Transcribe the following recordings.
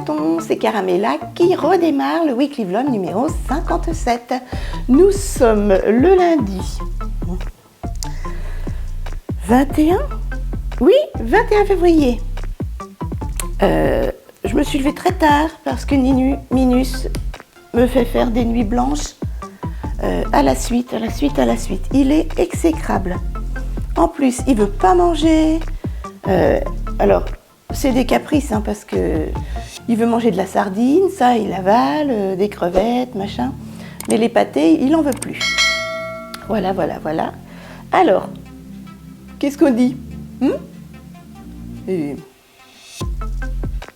chatons, c'est Caramella qui redémarre le Weekly Vlog numéro 57. Nous sommes le lundi 21 ? Oui, 21 février. Je me suis levée très tard parce que Minus me fait faire des nuits blanches à la suite. Il est exécrable. En plus, il veut pas manger. Alors, c'est des caprices, hein, parce que il veut manger de la sardine, ça, il avale, des crevettes, machin. Mais les pâtés, il en veut plus. Voilà. Alors, qu'est-ce qu'on dit?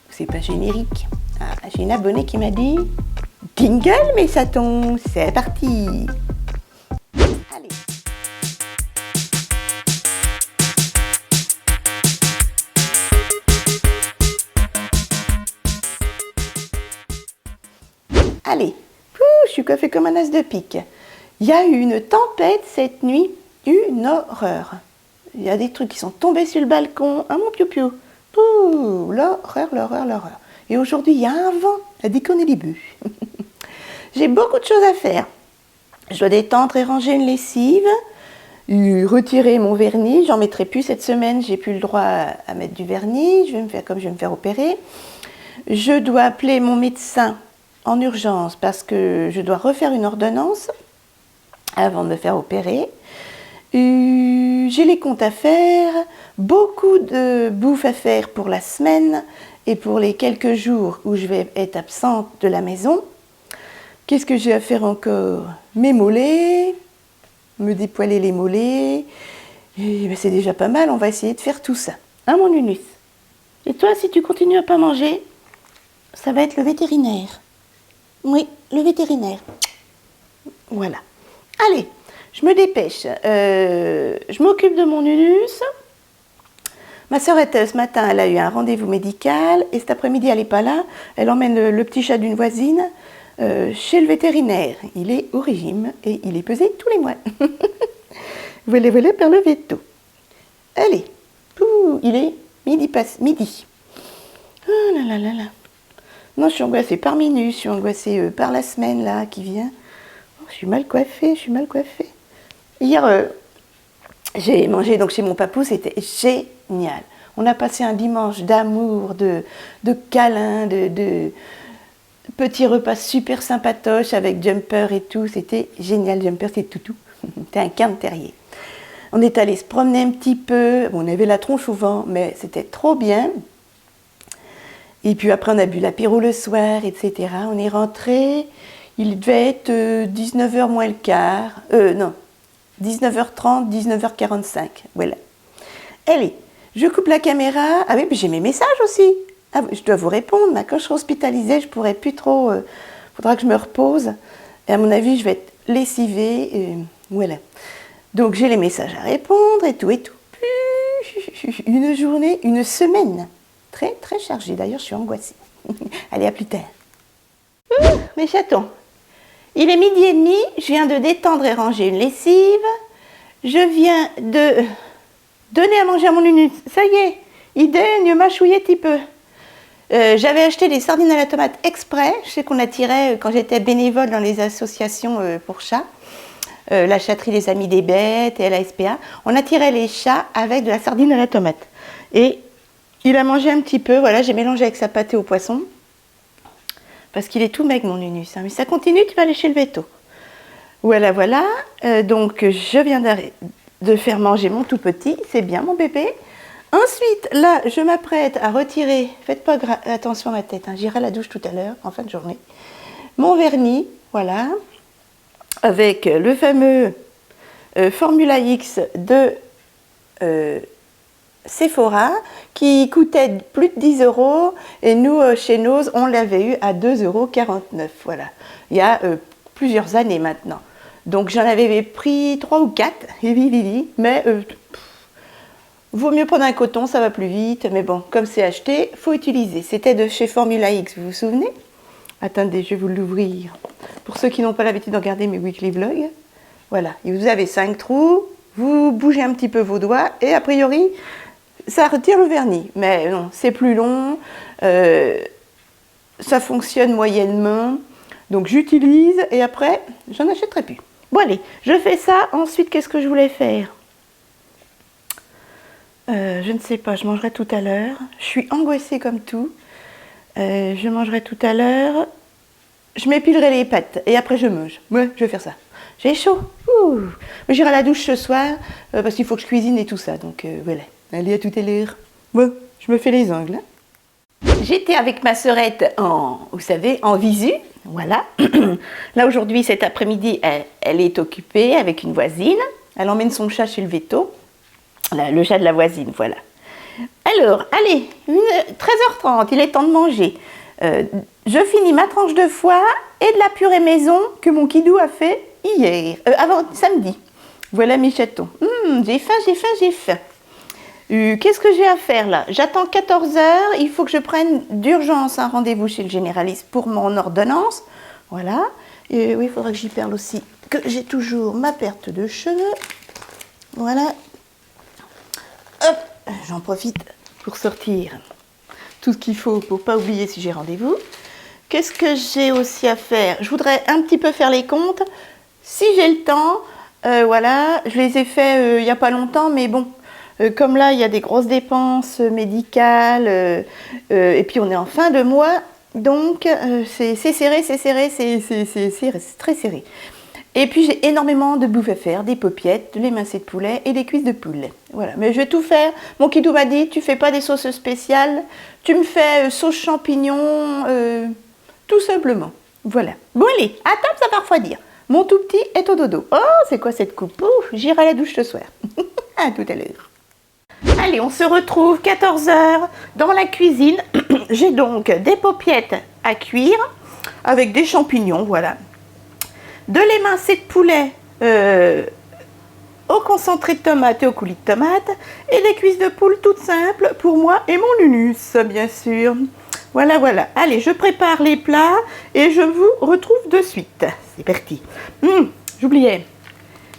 C'est pas générique. Ah, j'ai une abonnée qui m'a dit « Jingle, mes chatons, c'est parti !» Allez. Allez, je suis coiffée comme un as de pique. Il y a eu une tempête cette nuit, une horreur. Il y a des trucs qui sont tombés sur le balcon. Ah mon piou-piou. L'horreur. Et aujourd'hui, il y a un vent à déconner-les-bu. J'ai beaucoup de choses à faire. Je dois détendre et ranger une lessive, retirer mon vernis. J'en mettrai plus cette semaine, j'ai plus le droit à mettre du vernis. Je vais me faire opérer. Je dois appeler mon médecin en urgence parce que je dois refaire une ordonnance avant de me faire opérer. J'ai les comptes à faire, beaucoup de bouffe à faire pour la semaine et pour les quelques jours où je vais être absente de la maison. Qu'est-ce que j'ai à faire encore? Mes mollets, me dépoiler les mollets. C'est déjà pas mal, on va essayer de faire tout ça. Hein, mon Nunus? Et toi, si tu continues à pas manger, ça va être le vétérinaire. Oui, le vétérinaire. Voilà. Allez, je me dépêche. Je m'occupe de mon Nunus. Ma sœur ce matin, elle a eu un rendez-vous médical et cet après-midi, elle n'est pas là. Elle emmène le petit chat d'une voisine chez le vétérinaire. Il est au régime et il est pesé tous les mois. Voilà par le veto. Allez, il est midi. Oh là là. Non, je suis angoissée par Minus, je suis angoissée par la semaine là qui vient. Oh, je suis mal coiffée. Hier, j'ai mangé donc chez mon papou, c'était génial. On a passé un dimanche d'amour, de câlins, de petits repas super sympatoches avec Jumper et tout. C'était génial. Jumper, c'est toutou. C'était un quin de terrier. On est allé se promener un petit peu. Bon, on avait la tronche au vent, mais c'était trop bien. Et puis après, on a bu l'apéro le soir, etc. On est rentré. Il devait être 19h moins le quart. Non, 19h30, 19h45. Voilà. Allez, je coupe la caméra. Ah oui, puis j'ai mes messages aussi. Ah, je dois vous répondre. Quand je serai hospitalisée, je ne pourrai plus trop. Faudra que je me repose. Et à mon avis, je vais être lessivée. Voilà. Donc, j'ai les messages à répondre et tout. Une journée, une semaine. Très, très chargée. D'ailleurs, je suis angoissée. Allez, à plus tard. Mes chatons. Il est 12h30. Je viens de détendre et ranger une lessive. Je viens de donner à manger à mon Nunus. Ça y est, il daigne mâchouiller un petit peu. J'avais acheté des sardines à la tomate exprès. Je sais qu'on attirait, quand j'étais bénévole dans les associations pour chats, la chatterie des Amis des Bêtes et la SPA, on attirait les chats avec de la sardine à la tomate. Et il a mangé un petit peu, voilà, j'ai mélangé avec sa pâtée au poisson. Parce qu'il est tout maigre, mon Nunus. Hein. Mais ça continue, tu vas aller chez le véto. Voilà. Donc, je viens de faire manger mon tout petit. C'est bien, mon bébé. Ensuite, là, je m'apprête à retirer. Faites pas attention à ma tête. Hein. J'irai à la douche tout à l'heure, en fin de journée. Mon vernis, voilà. Avec le fameux Formula X de Sephora qui coûtait plus de 10 €. Et nous, chez Nose, on l'avait eu à 2,49 €. Voilà. Il y a plusieurs années maintenant. Donc j'en avais pris 3 ou 4, mais vaut mieux prendre un coton, ça va plus vite. Mais bon, comme c'est acheté, il faut utiliser. C'était de chez Formula X, vous vous souvenez? Attendez, je vais vous l'ouvrir. Pour ceux qui n'ont pas l'habitude de regarder mes weekly vlogs. Voilà, et vous avez 5 trous, vous bougez un petit peu vos doigts et a priori, ça retire le vernis. Mais non, c'est plus long. ça fonctionne moyennement. Donc j'utilise et après, j'en achèterai plus. Bon allez, je fais ça. Ensuite, qu'est-ce que je voulais faire? Je ne sais pas, je mangerai tout à l'heure. Je suis angoissée comme tout. Je mangerai tout à l'heure. Je m'épilerai les pâtes et après je mange. Ouais, je vais faire ça. J'ai chaud. Ouh. J'irai à la douche ce soir parce qu'il faut que je cuisine et tout ça. Donc voilà. Allez, à tout à l'heure. Bon, je me fais les ongles. J'étais avec ma sœurette vous savez, en visu. Voilà. Là aujourd'hui, cet après-midi, elle est occupée avec une voisine. Elle emmène son chat chez le veto. Le chat de la voisine, voilà. Alors, allez, 13h30, il est temps de manger. Je finis ma tranche de foie et de la purée maison que mon kidou a fait hier, avant samedi. Voilà mes chatons. J'ai faim, j'ai faim, j'ai faim. Qu'est-ce que j'ai à faire là? J'attends 14h, il faut que je prenne d'urgence un rendez-vous chez le généraliste pour mon ordonnance. Voilà. Et oui, il faudra que j'y parle aussi, que j'ai toujours ma perte de cheveux. Voilà. Hop, j'en profite pour sortir tout ce qu'il faut pour pas oublier si j'ai rendez-vous. Qu'est-ce que j'ai aussi à faire? Je voudrais un petit peu faire les comptes. Si j'ai le temps, voilà, je les ai faits il n'y a pas longtemps, mais bon, comme là, il y a des grosses dépenses médicales, et puis on est en fin de mois, donc c'est serré, c'est très serré. Et puis j'ai énormément de bouffe à faire, des paupiettes, de l'émincé de poulet et des cuisses de poulet. Voilà, mais je vais tout faire. Mon kidou m'a dit, tu fais pas des sauces spéciales, tu me fais sauce champignon, tout simplement. Voilà. Bon allez, à table ça va refroidir. Mon tout petit est au dodo. Oh, c'est quoi cette coupe? Ouf, j'irai à la douche ce soir. À tout à l'heure. Allez, on se retrouve 14h dans la cuisine. J'ai donc des paupiettes à cuire avec des champignons, voilà. De l'émincé de poulet au concentré de tomate et au coulis de tomate et des cuisses de poule toutes simples pour moi et mon Nunus, bien sûr. Voilà, voilà. Allez, je prépare les plats et je vous retrouve de suite. C'est parti. J'oubliais.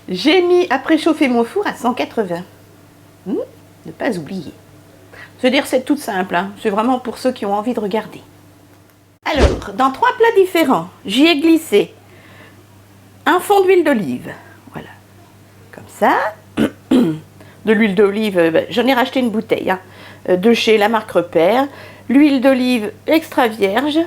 J'ai mis à préchauffer mon four à 180. Ne pas oublier. Je veux dire, c'est tout simple. Hein. C'est vraiment pour ceux qui ont envie de regarder. Alors, dans 3 plats différents, j'y ai glissé un fond d'huile d'olive, voilà, comme ça. De l'huile d'olive, j'en ai racheté une bouteille, hein, de chez la marque Repère. L'huile d'olive extra vierge.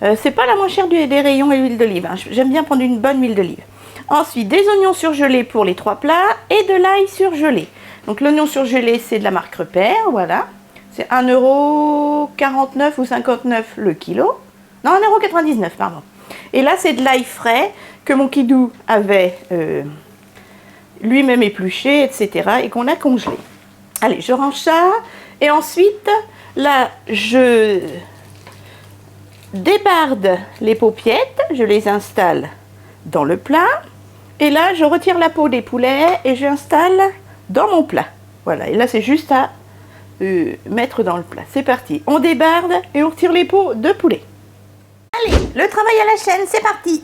C'est pas la moins chère des rayons et l'huile d'olive. Hein. J'aime bien prendre une bonne huile d'olive. Ensuite, des oignons surgelés pour les 3 plats et de l'ail surgelé. Donc l'oignon surgelé, c'est de la marque Repère, voilà. C'est 1,49 € ou 59 le kilo. Non, 1,99 €, pardon. Et là, c'est de l'ail frais que mon kidou avait lui-même épluché, etc. et qu'on a congelé. Allez, je range ça. Et ensuite, là, je débarde les paupiettes. Je les installe dans le plat. Et là, je retire la peau des poulets et j'installe dans mon plat. Voilà, et là, c'est juste à mettre dans le plat. C'est parti. On débarde et on retire les peaux de poulet. Allez, le travail à la chaîne, c'est parti.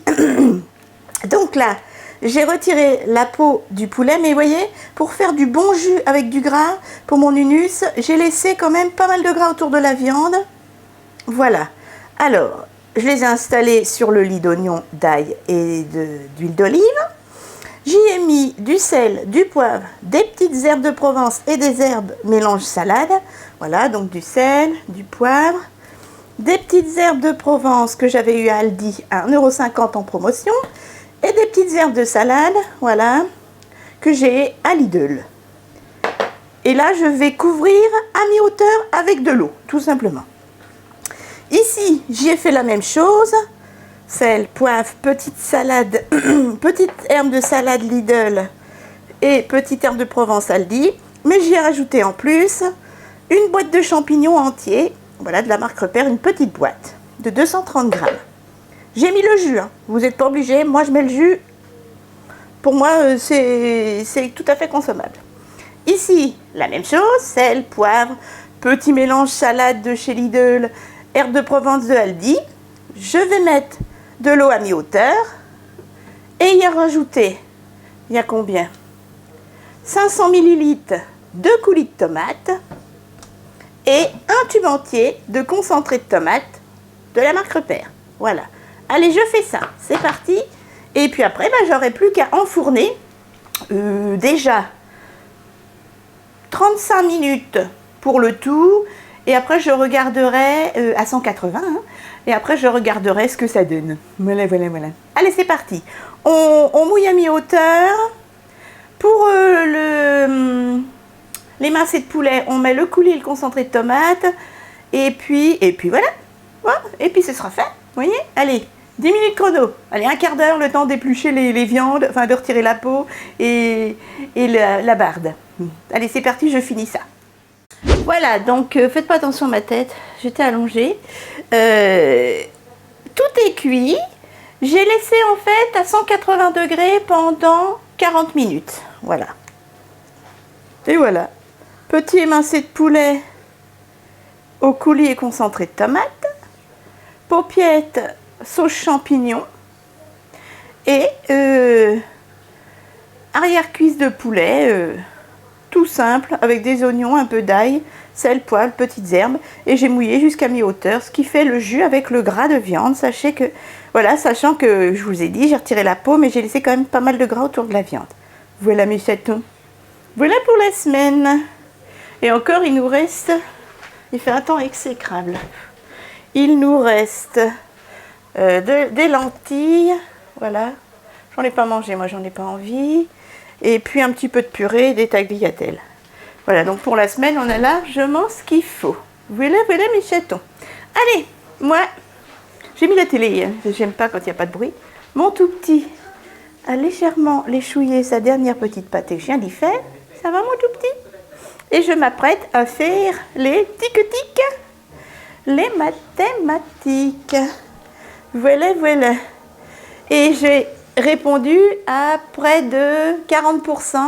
Donc là, j'ai retiré la peau du poulet, mais vous voyez, pour faire du bon jus avec du gras, pour mon Nunus, j'ai laissé quand même pas mal de gras autour de la viande. Voilà. Alors, je les ai installés sur le lit d'oignon, d'ail et d'huile d'olive. J'y ai mis du sel, du poivre, des petites herbes de Provence et des herbes mélange salade. Voilà, donc du sel, du poivre. Des petites herbes de Provence que j'avais eu à Aldi à 1,50 € en promotion. Et des petites herbes de salade, voilà, que j'ai à Lidl. Et là, je vais couvrir à mi-hauteur avec de l'eau, tout simplement. Ici, j'y ai fait la même chose. Sel, poivre, petite salade, petite herbe de salade Lidl et petite herbe de Provence Aldi. Mais j'y ai rajouté en plus une boîte de champignons entiers. Voilà, de la marque Repère, une petite boîte de 230 grammes. J'ai mis le jus, hein. Vous n'êtes pas obligé. Moi, je mets le jus. Pour moi, c'est tout à fait consommable. Ici, la même chose. Sel, poivre, petit mélange salade de chez Lidl, herbe de Provence de Aldi. Je vais mettre de l'eau à mi-hauteur. Et y a rajouté, il y a combien? 500 ml de coulis de tomate et un tube entier de concentré de tomate de la marque Repère. Voilà. Allez, je fais ça. C'est parti. Et puis après, j'aurai plus qu'à enfourner déjà 35 minutes pour le tout. Et après, je regarderai à 180. Hein, et après, je regarderai ce que ça donne. Voilà, voilà, voilà. Allez, c'est parti. On mouille à mi-hauteur. Pour l'émincé de poulet, on met le coulis et le concentré de tomate. Et puis voilà. Voilà. Et puis, ce sera fait. Vous voyez? Allez, 10 minutes chrono. Allez, un quart d'heure, le temps d'éplucher les viandes, enfin de retirer la peau et la barde. Allez, c'est parti, je finis ça. Voilà, donc faites pas attention à ma tête, j'étais allongée. Tout est cuit. J'ai laissé en fait à 180 degrés pendant 40 minutes. Voilà. Et voilà. Petit émincé de poulet au coulis et concentré de tomate. Paupiettes sauce champignon. Et arrière-cuisse de poulet. Tout simple, avec des oignons, un peu d'ail, sel, poivre, petites herbes. Et j'ai mouillé jusqu'à mi-hauteur, ce qui fait le jus avec le gras de viande. Sachez que, voilà, sachant que, je vous ai dit, j'ai retiré la peau, mais j'ai laissé quand même pas mal de gras autour de la viande. Voilà mes chatons. Voilà pour la semaine. Et encore, il nous reste, il fait un temps exécrable. Il nous reste des lentilles, voilà. J'en ai pas mangé, moi j'en ai pas envie. Et puis un petit peu de purée et des tagliatelles. Voilà, donc pour la semaine, on a largement ce qu'il faut. Voilà, voilà mes chatons. Allez, moi, j'ai mis la télé, hein. J'aime pas quand il n'y a pas de bruit. Mon tout petit a légèrement léchouillé sa dernière petite pâtée que je viens d'y faire. Ça va mon tout petit? Et je m'apprête à faire les tic-tic, les mathématiques. Voilà, voilà. Et j'ai répondu à près de 40%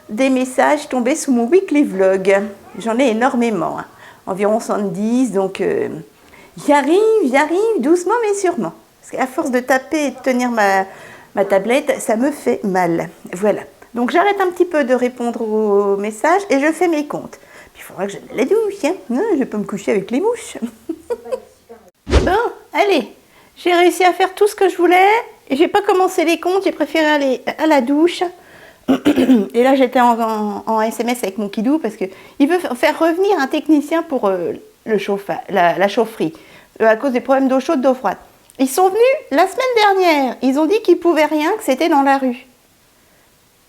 des messages tombés sous mon weekly vlog. J'en ai énormément, hein. Environ 70, donc j'arrive doucement mais sûrement. Parce qu'à force de taper et de tenir ma tablette, ça me fait mal. Voilà. Donc j'arrête un petit peu de répondre aux messages et je fais mes comptes. Puis il faudra que j'aille à la douche, hein. Non, je vais pas me coucher avec les mouches. Bon, allez, j'ai réussi à faire tout ce que je voulais. J'ai pas commencé les comptes, j'ai préféré aller à la douche. Et là, j'étais en SMS avec mon kidou parce qu'il veut faire revenir un technicien pour le chauffage, la chaufferie, à cause des problèmes d'eau chaude, d'eau froide. Ils sont venus la semaine dernière. Ils ont dit qu'ils pouvaient rien, que c'était dans la rue.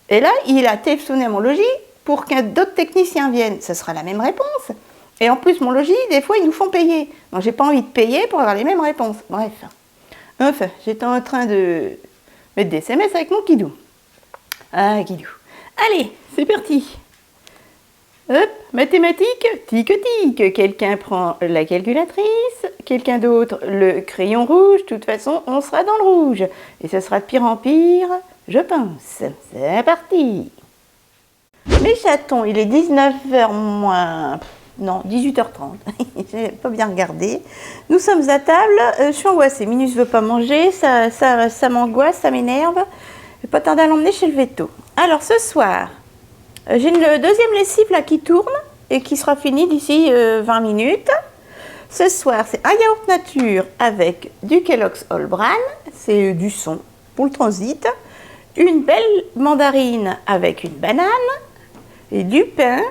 Et là, il a téléphoné à mon logis pour que d'autres techniciens viennent. Ce sera la même réponse. Et en plus, mon logis, des fois, ils nous font payer. Donc, j'ai pas envie de payer pour avoir les mêmes réponses. Bref. Enfin, j'étais en train de mettre des SMS avec mon kidou. Ah, kidou. Allez, c'est parti. Hop, mathématiques, tic-tic. Quelqu'un prend la calculatrice, quelqu'un d'autre le crayon rouge. De toute façon, on sera dans le rouge. Et ce sera de pire en pire, je pense. C'est parti. Mes chatons, il est 19h moins... Non, 18h30. J'ai pas bien regardé. Nous sommes à table. Je suis angoissée. Minus ne veut pas manger. Ça m'angoisse, ça m'énerve. Je vais pas tarder à l'emmener chez le veto. Alors, ce soir, j'ai une deuxième lessive là qui tourne et qui sera finie d'ici 20 minutes. Ce soir, c'est un yaourt nature avec du Kellogg's All Bran. C'est du son pour le transit. Une belle mandarine avec une banane et du pain.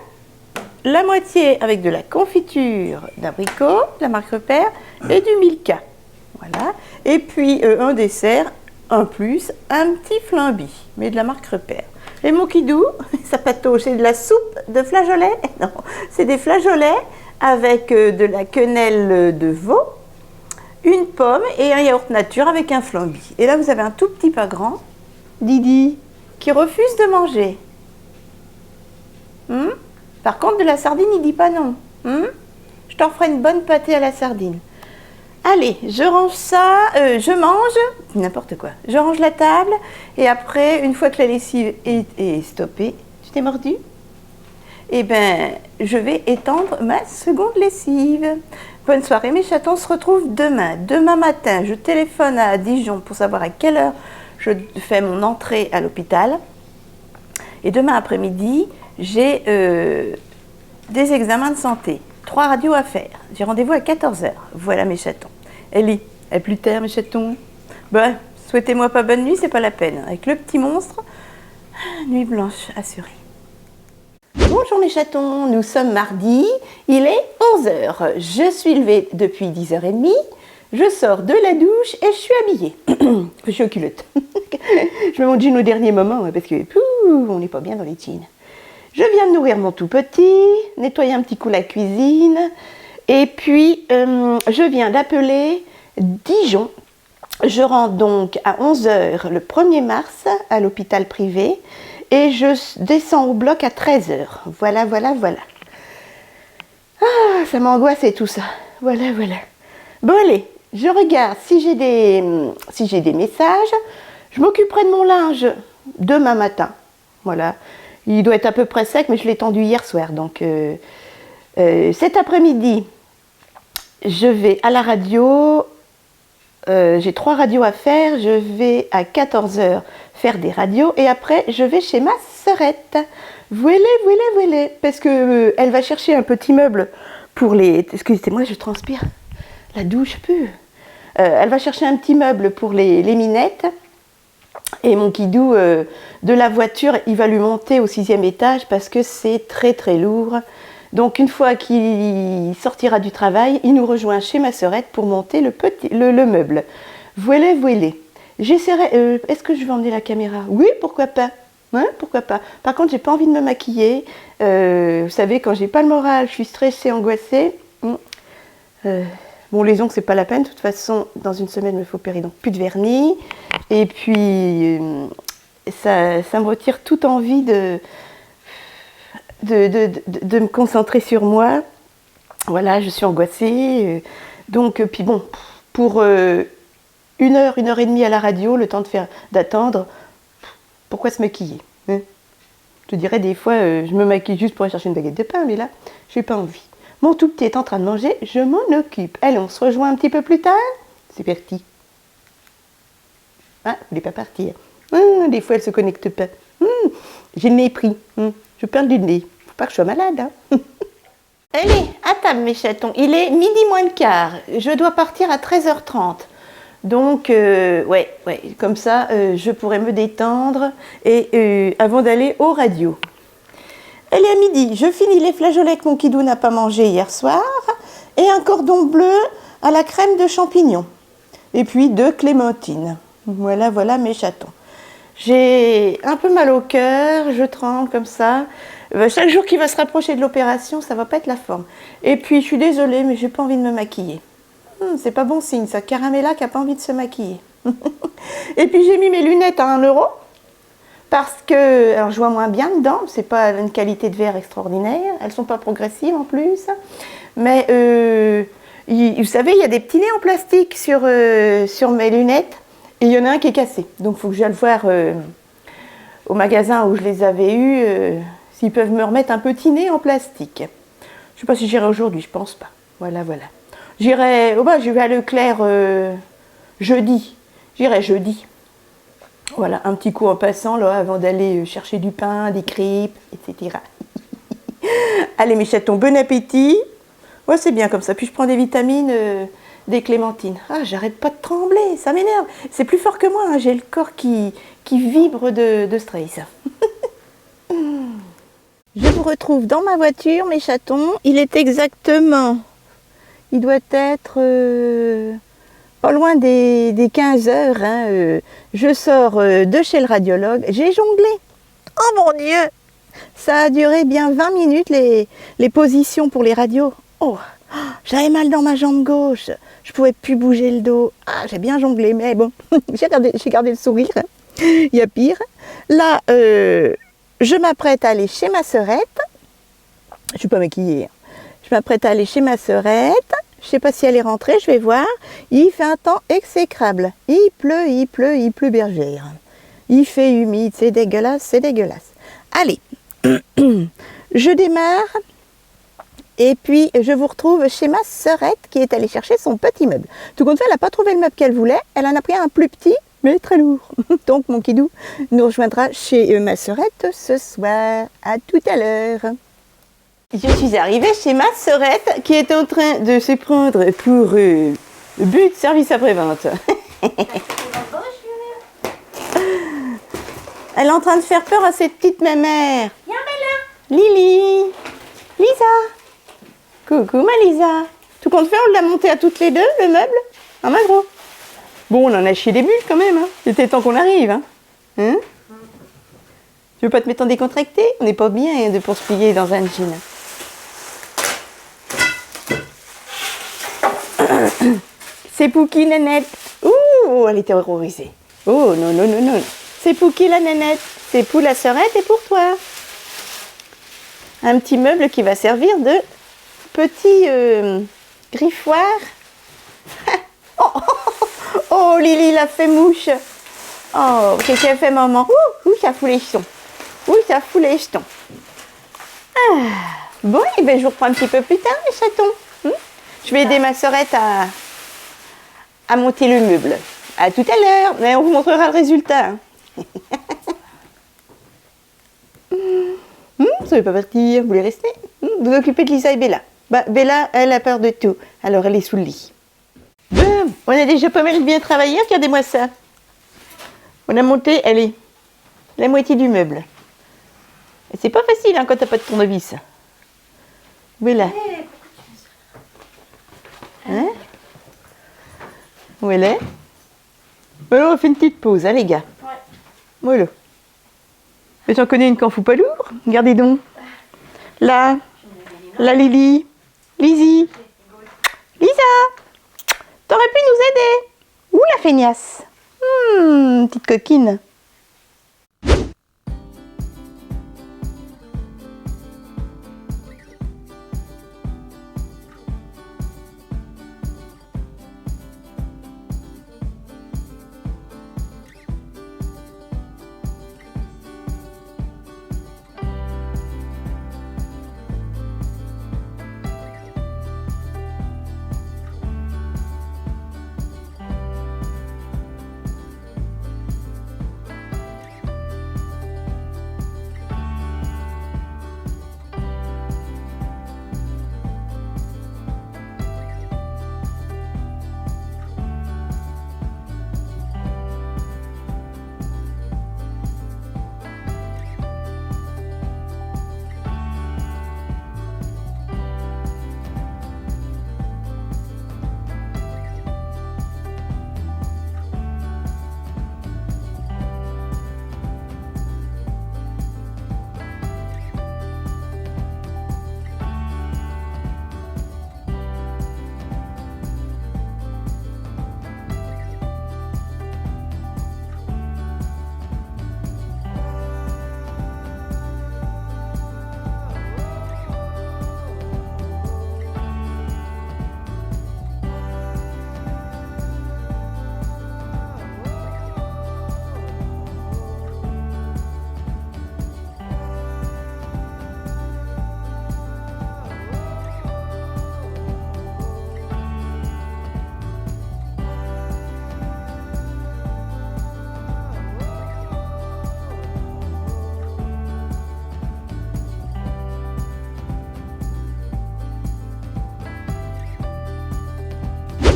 La moitié avec de la confiture d'abricot, de la marque Repère, et du Milka. Voilà. Et puis un dessert, un plus, un petit flambi, mais de la marque Repère. Et mon kidou, sa patauge, c'est de la soupe de flageolets. Non, c'est des flageolets avec de la quenelle de veau, une pomme et un yaourt nature avec un flambi. Et là, vous avez un tout petit pas grand, Didi, qui refuse de manger. Par contre, de la sardine, il dit pas non. Je t'en ferai une bonne pâtée à la sardine. Allez, je range ça, je mange, n'importe quoi. Je range la table et après, une fois que la lessive est stoppée, tu t'es mordu? Eh bien, je vais étendre ma seconde lessive. Bonne soirée mes chatons, on se retrouve demain. Demain matin, je téléphone à Dijon pour savoir à quelle heure je fais mon entrée à l'hôpital. Et demain après-midi, j'ai des examens de santé. 3 radios à faire. J'ai rendez-vous à 14 h. Voilà mes chatons. Ellie, à plus tard mes chatons. Bah, souhaitez-moi pas bonne nuit, c'est pas la peine. Avec le petit monstre, nuit blanche assurée. Bonjour mes chatons, nous sommes mardi, il est 11 h. Je suis levée depuis 10 h 30. Je sors de la douche et je suis habillée. Je suis aux culottes. Je mets mon jean au dernier moment parce que on n'est pas bien dans les jeans. Je viens de nourrir mon tout petit, nettoyer un petit coup la cuisine. Et puis, je viens d'appeler Dijon. Je rentre donc à 11 h le 1er mars à l'hôpital privé. Et je descends au bloc à 13 h. Voilà. Ah, ça m'angoisse et tout ça. Voilà. Bon allez, je regarde si j'ai des messages. Je m'occuperai de mon linge demain matin. Voilà. Il doit être à peu près sec, mais je l'ai tendu hier soir. Donc cet après-midi, je vais à la radio. J'ai 3 radios à faire. Je vais à 14 h faire des radios. Et après, je vais chez ma sœurette. Voilà. Parce que elle va chercher un petit meuble pour les... Excusez-moi, je transpire. La douche pue. Elle va chercher un petit meuble pour les minettes. Et mon kidou de la voiture, il va lui monter au 6e étage parce que c'est très lourd. Donc une fois qu'il sortira du travail, il nous rejoint chez ma sœurette pour monter le meuble. Voilà. J'essaierai. Est-ce que je vais emmener la caméra? Oui, pourquoi pas. Hein, pourquoi pas. Par contre, j'ai pas envie de me maquiller. Vous savez, quand j'ai pas le moral, je suis stressée, angoissée. Bon, les ongles, c'est pas la peine. De toute façon, dans une semaine, il me faut opérer, donc plus de vernis. Et puis, ça me retire toute envie de me concentrer sur moi. Voilà, je suis angoissée. Donc, puis bon, pour 1 heure et demie à la radio, le temps d'attendre, pourquoi se maquiller, hein? Je te dirais, des fois, je me maquille juste pour aller chercher une baguette de pain, mais là, j'ai pas envie. Mon tout petit est en train de manger, je m'en occupe. Allez, on se rejoint un petit peu plus tard. C'est parti. Ah, vous voulez pas partir. Des fois, elle se connecte pas. J'ai le nez pris. Je perds du nez. Faut pas que je sois malade. Hein. Allez, à table mes chatons. Il est 12:15. Je dois partir à 13 h 30. Donc, ouais, comme ça, je pourrais me détendre et avant d'aller aux radios. Elle est à midi, je finis les flageolets que mon kidou n'a pas mangé hier soir et un cordon bleu à la crème de champignons. Et puis 2 clémentines. Voilà mes chatons. J'ai un peu mal au cœur, je tremble comme ça. Chaque jour qui va se rapprocher de l'opération, ça va pas être la forme. Et puis je suis désolée, mais j'ai pas envie de me maquiller. C'est pas bon signe ça, Caramella qui a pas envie de se maquiller. Et puis j'ai mis mes lunettes à 1 € parce que, alors je vois moins bien dedans, c'est pas une qualité de verre extraordinaire, elles sont pas progressives en plus, mais vous savez, il y a des petits nez en plastique sur mes lunettes et il y en a un qui est cassé, donc il faut que j'aille voir au magasin où je les avais eus, s'ils peuvent me remettre un petit nez en plastique. Je sais pas si j'irai aujourd'hui, je pense pas. Voilà. Je vais à Leclerc jeudi. J'irai jeudi. Voilà, un petit coup en passant là, avant d'aller chercher du pain, des crêpes, etc. Allez mes chatons, bon appétit. Ouais, c'est bien comme ça. Puis je prends des vitamines, des clémentines. Ah, j'arrête pas de trembler, ça m'énerve. C'est plus fort que moi, hein. J'ai le corps qui vibre de stress. Je vous retrouve dans ma voiture, mes chatons. Il doit être pas loin des 15 h. Hein. Je sors de chez le radiologue. J'ai jonglé. Oh mon Dieu! Ça a duré bien 20 minutes les positions pour les radios. Oh, j'avais mal dans ma jambe gauche. Je pouvais plus bouger le dos. Ah, j'ai bien jonglé, mais bon, j'ai gardé le sourire. Hein. Il y a pire. Là, je m'apprête à aller chez ma sœurette. Je suis pas maquillée. Hein. Je m'apprête à aller chez ma sœurette. Je sais pas si elle est rentrée, je vais voir. Il fait un temps exécrable. Il pleut bergère. Il fait humide, c'est dégueulasse. Allez, je démarre. Et puis, je vous retrouve chez ma sœurette qui est allée chercher son petit meuble. Tout compte fait, elle n'a pas trouvé le meuble qu'elle voulait. Elle en a pris un plus petit, mais très lourd. Donc, mon kidou nous rejoindra chez ma sœurette ce soir. À tout à l'heure. Je suis arrivée chez ma sœurette qui est en train de se prendre pour le but service après-vente. Elle est en train de faire peur à cette petite mère. Lily, Lisa. Coucou ma Lisa. Tout compte fait, on l'a monté à toutes les deux, le meuble. Ah ma gros. Bon, on en a chié des bulles quand même. Hein. C'était temps qu'on arrive. Hein? Tu veux pas te mettre en décontracté? On n'est pas bien de pour se plier dans un jean. C'est Pouki Nanette. Ouh, elle est terrorisée. Oh non, non, non, non. C'est Pouki la Nanette. C'est pour la sœurette et pour toi. Un petit meuble qui va servir de petit griffoir. Oh, oh, oh, oh, Lily l'a fait mouche. Oh, qu'est-ce qu'elle fait maman? Ouh, ça fout les jetons. Ouh, ça fout les jetons. Ah, bon, et ben, je vous reprends un petit peu plus tard, les chatons. Je vais aider ma sœurette à monter le meuble. À tout à l'heure, mais on vous montrera le résultat. Vous ne savez pas partir, vous voulez rester? Vous occupez de Lisa et Bella. Bah, Bella, elle a peur de tout, alors elle est sous le lit. Boum, on a déjà pas mal bien travaillé, regardez-moi ça. On a monté, allez, la moitié du meuble. Et c'est pas facile hein, quand t'as pas de tournevis. Bella. Hein? Où elle est? Alors on fait une petite pause, hein les gars. Ouais. Voilà. Mais j'en connais une qui en fout pas lourd. Regardez donc. Là. La Lily. Lizzie. Lisa. T'aurais pu nous aider. Où la feignasse? Petite coquine.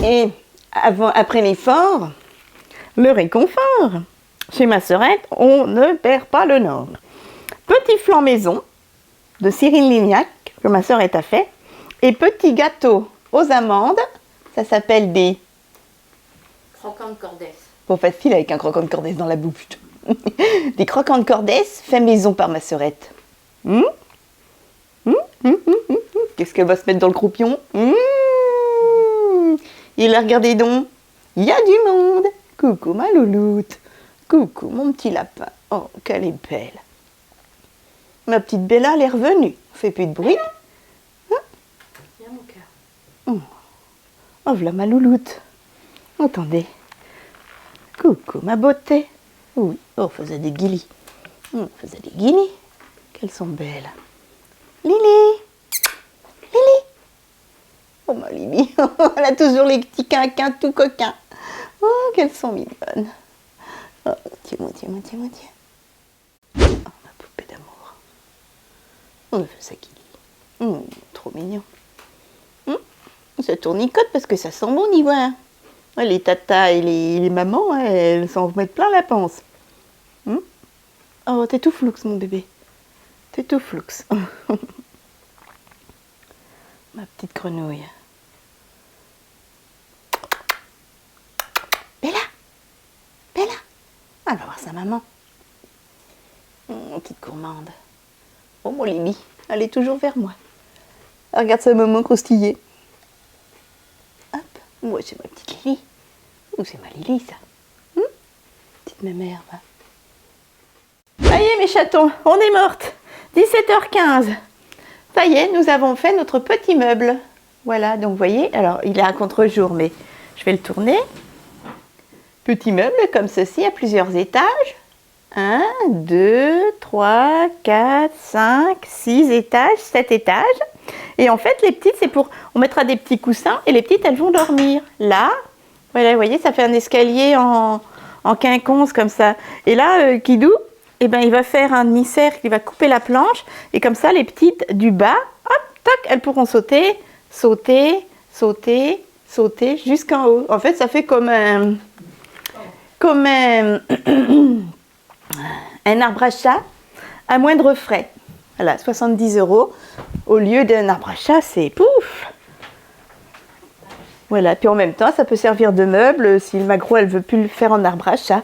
Et après l'effort, le réconfort. Chez ma sœurette, on ne perd pas le nord. Petit flan maison de Cyril Lignac, que ma sœurette a fait. Et petit gâteau aux amandes, ça s'appelle des... Croquants de Cordès. Pas facile avec un croquant de Cordès dans la bouche. Des croquants de Cordès fait maison par ma sœurette. Qu'est-ce qu'elle va se mettre dans le croupion? Et là, regardez donc, il y a du monde. Coucou ma louloute. Coucou mon petit lapin. Oh, qu'elle est belle. Ma petite Bella, elle est revenue. On fait plus de bruit. Viens mon cœur. Oh, voilà ma louloute. Entendez. Coucou ma beauté. Oui, oh, on faisait des guilis. On faisait des guilis. Qu'elles sont belles. Lily. Lily. Oh ma Lily, elle a toujours les petits quinquins tout coquins. Oh, qu'elles sont mignonnes. Oh, mon Dieu. Oh, ma poupée d'amour. On me fait ça qui Trop mignon. Ça tournicote parce que ça sent bon l'ivoire. Les tatas et les mamans, elles s'en mettent plein la panse. Oh, t'es tout floux, mon bébé. T'es tout flux. Ma petite grenouille. Bella! Bella! Elle va voir sa maman. Petite gourmande. Oh, mon Lily, elle est toujours vers moi. Elle regarde sa maman croustiller. Hop, moi c'est ma petite Lily. Ou c'est ma Lily, ça. Petite mémère, va. Ça y est, mes chatons, on est morte. 17h15. Ça y est, nous avons fait notre petit meuble. Voilà, donc vous voyez, alors il est à contre-jour, mais je vais le tourner. Petit meuble comme ceci, à plusieurs étages. 1, 2, 3, 4, 5, 6 étages, 7 étages. Et en fait, les petites, c'est pour... On mettra des petits coussins et les petites, elles vont dormir. Là, voilà, vous voyez, ça fait un escalier en quinconce comme ça. Et là, Kidou, eh ben, il va faire un demi-cercle, il va couper la planche. Et comme ça, les petites du bas, hop, tac, elles pourront sauter, sauter, sauter, sauter jusqu'en haut. En fait, ça fait comme un arbre à chat à moindre frais. Voilà, 70 € au lieu d'un arbre à chat, c'est pouf. Voilà, puis en même temps, ça peut servir de meuble si le magro, elle veut plus le faire en arbre à chat.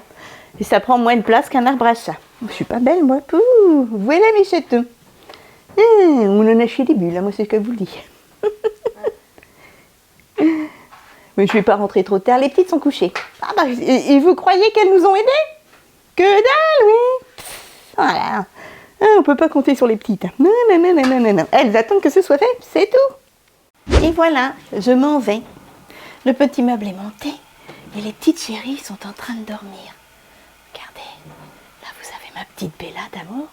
Et ça prend moins de place qu'un arbre à chat. Je suis pas belle, moi. Pouh, voilà mes chatons. On en a chez des bulles, moi c'est ce que je vous dis. Mais je vais pas rentrer trop tard, les petites sont couchées. Ah bah, et vous croyez qu'elles nous ont aidés? Que dalle, oui. Voilà. On peut pas compter sur les petites. Non. Elles attendent que ce soit fait, c'est tout. Et voilà, je m'en vais. Le petit meuble est monté et les petites chéries sont en train de dormir. Regardez, là vous avez ma petite Bella d'amour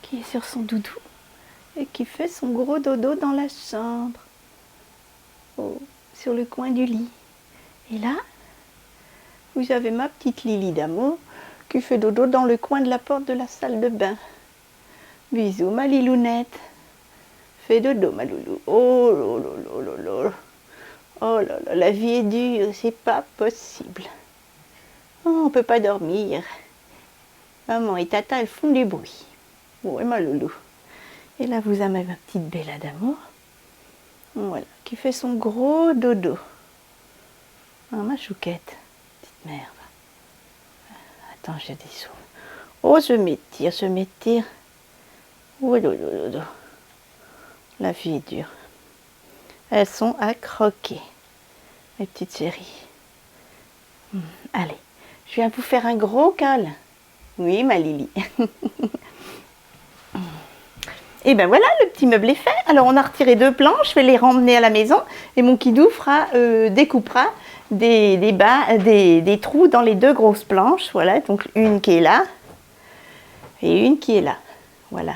qui est sur son doudou et qui fait son gros dodo dans la chambre. Oh, sur le coin du lit. Et là, vous avez ma petite Lily d'amour qui fait dodo dans le coin de la porte de la salle de bain. Bisous ma lilounette. Fais dodo ma loulou. Oh là. Oh là là, la vie est dure, c'est pas possible. Oh, on peut pas dormir. Maman et tata, elles font du bruit. Ouais, ma loulou. Et là, vous avez ma petite Bella d'amour. Voilà, qui fait son gros dodo. Ah, ma chouquette. Petite merde. Attends, j'ai des sous. Oh, je m'étire. Oh là. La vie est dure. Elles sont à croquer, mes petites chéries. Allez, je viens vous faire un gros câlin. Oui, ma Lily. Et ben voilà, le petit meuble est fait. Alors, on a retiré 2 planches, je vais les ramener à la maison. Et mon Kidou découpera des trous dans les 2 grosses planches. Voilà, donc une qui est là et une qui est là. Voilà.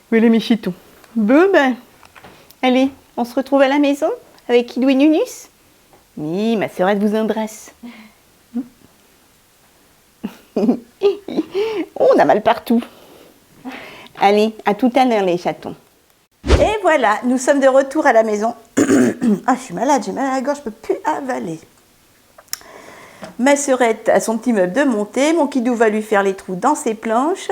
Voilà mes chitons. Bon ben, allez, on se retrouve à la maison avec Kidou et Nunus. Oui, ma sœurette vous embrasse. On a mal partout. Allez, à tout à l'heure les chatons. Et voilà, nous sommes de retour à la maison. Ah, je suis malade, j'ai mal à la gorge, je ne peux plus avaler. Ma sœurette a son petit meuble de montée, mon Kidou va lui faire les trous dans ses planches.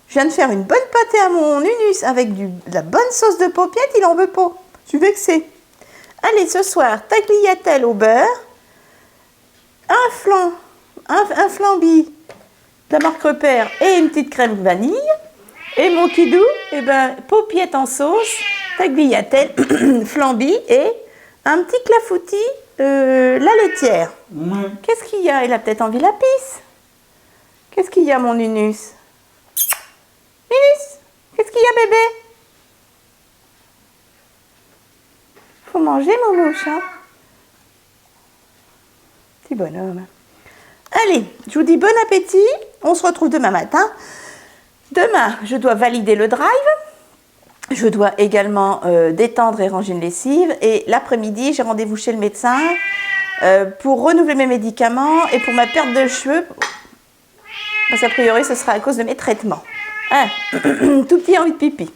Je viens de faire une bonne pâtée à mon Nunus avec de la bonne sauce de paupiette, il en veut pas. Je suis vexée. Allez, ce soir, tagliatelle au beurre, un flambi de la marque Repère et une petite crème vanille. Et mon Kidou, eh ben, paupiette en sauce, tagliatelle, flambi et un petit clafoutis, la laitière. Qu'est-ce qu'il y a? Il a peut-être envie la pisse. Qu'est-ce qu'il y a, mon Nunus? Nunus, qu'est-ce qu'il y a, bébé? Faut manger, mon mouche, hein? Petit bonhomme. Allez, je vous dis bon appétit. On se retrouve demain matin. Demain, je dois valider le drive. Je dois également détendre et ranger une lessive. Et l'après-midi, j'ai rendez-vous chez le médecin pour renouveler mes médicaments et pour ma perte de cheveux. Parce qu'a priori, ce sera à cause de mes traitements. Ah, tout petit envie de pipi.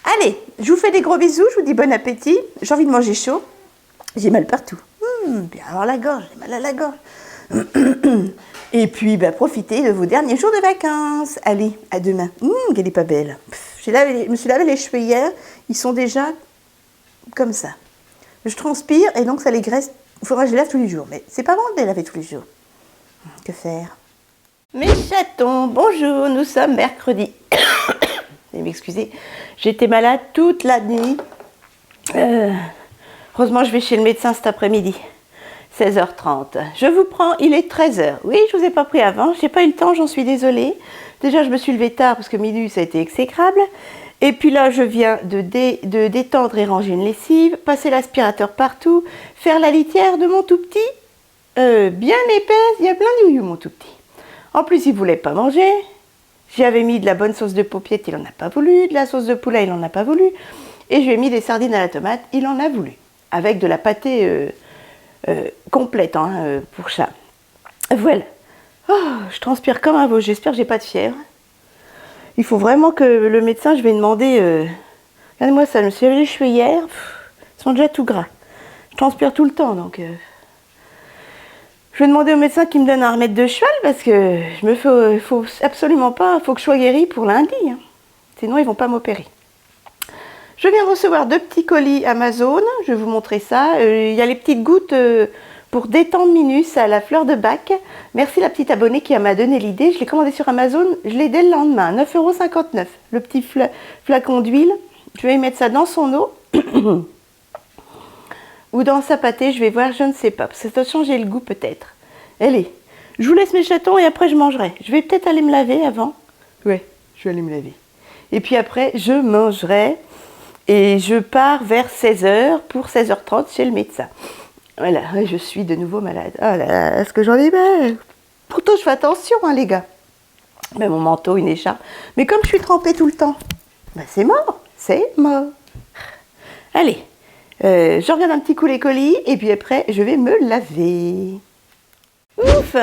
Allez, je vous fais des gros bisous, je vous dis bon appétit. J'ai envie de manger chaud. J'ai mal partout. Bien avoir la gorge, j'ai mal à la gorge. Et puis, profitez de vos derniers jours de vacances. Allez, à demain. Qu'elle n'est pas belle. Je me suis lavé les cheveux hier, ils sont déjà comme ça. Je transpire et donc ça les graisse. Il faudra que je les lave tous les jours, mais c'est pas bon de les laver tous les jours. Que faire? Mes chatons, bonjour, nous sommes mercredi. Veuillez m'excuser, j'étais malade toute la nuit. Heureusement, je vais chez le médecin cet après-midi. 16h30. Je vous prends, il est 13h. Oui, je vous ai pas pris avant, j'ai pas eu le temps, j'en suis désolée. Déjà, je me suis levée tard parce que minuit, ça a été exécrable. Et puis là, je viens de détendre et ranger une lessive, passer l'aspirateur partout, faire la litière de mon tout petit, bien épaisse, il y a plein de youyou, mon tout petit. En plus, il voulait pas manger. J'avais mis de la bonne sauce de paupiette, il en a pas voulu. De la sauce de poulet, il en a pas voulu. Et je lui ai mis des sardines à la tomate, il en a voulu. Avec de la pâtée complète pour chat. Voilà. Oh, je transpire comme un veau, j'espère que j'ai pas de fièvre. Il faut vraiment que le médecin, je vais demander... Regardez-moi ça, je me suis lavé les cheveux hier, ils sont déjà tout gras. Je transpire tout le temps, donc... Je vais demander au médecin qu'il me donne un remède de cheval, parce que je me faut absolument pas... Il faut que je sois guérie pour lundi, hein. Sinon ils vont pas m'opérer. Je viens de recevoir 2 petits colis Amazon, je vais vous montrer ça. Il y a les petites gouttes pour détendre Minus à la fleur de bac. Merci la petite abonnée qui m'a donné l'idée. Je l'ai commandé sur Amazon, je l'ai dès le lendemain, 9,59 €. Le petit flacon d'huile, je vais y mettre ça dans son eau. Ou dans sa pâtée, je vais voir, je ne sais pas. Ça doit changer le goût peut-être. Allez, je vous laisse mes chatons et après je mangerai. Je vais peut-être aller me laver avant. Ouais, je vais aller me laver. Et puis après, je mangerai. Et je pars vers 16h pour 16h30 chez le médecin. Voilà, je suis de nouveau malade. Oh là là, est-ce que j'en ai mal? Pourtant, je fais attention, hein, les gars. Mais mon manteau, une écharpe. Mais comme je suis trempée tout le temps, c'est mort. C'est mort. Allez, je regarde un petit coup les colis et puis après, je vais me laver. Ouf!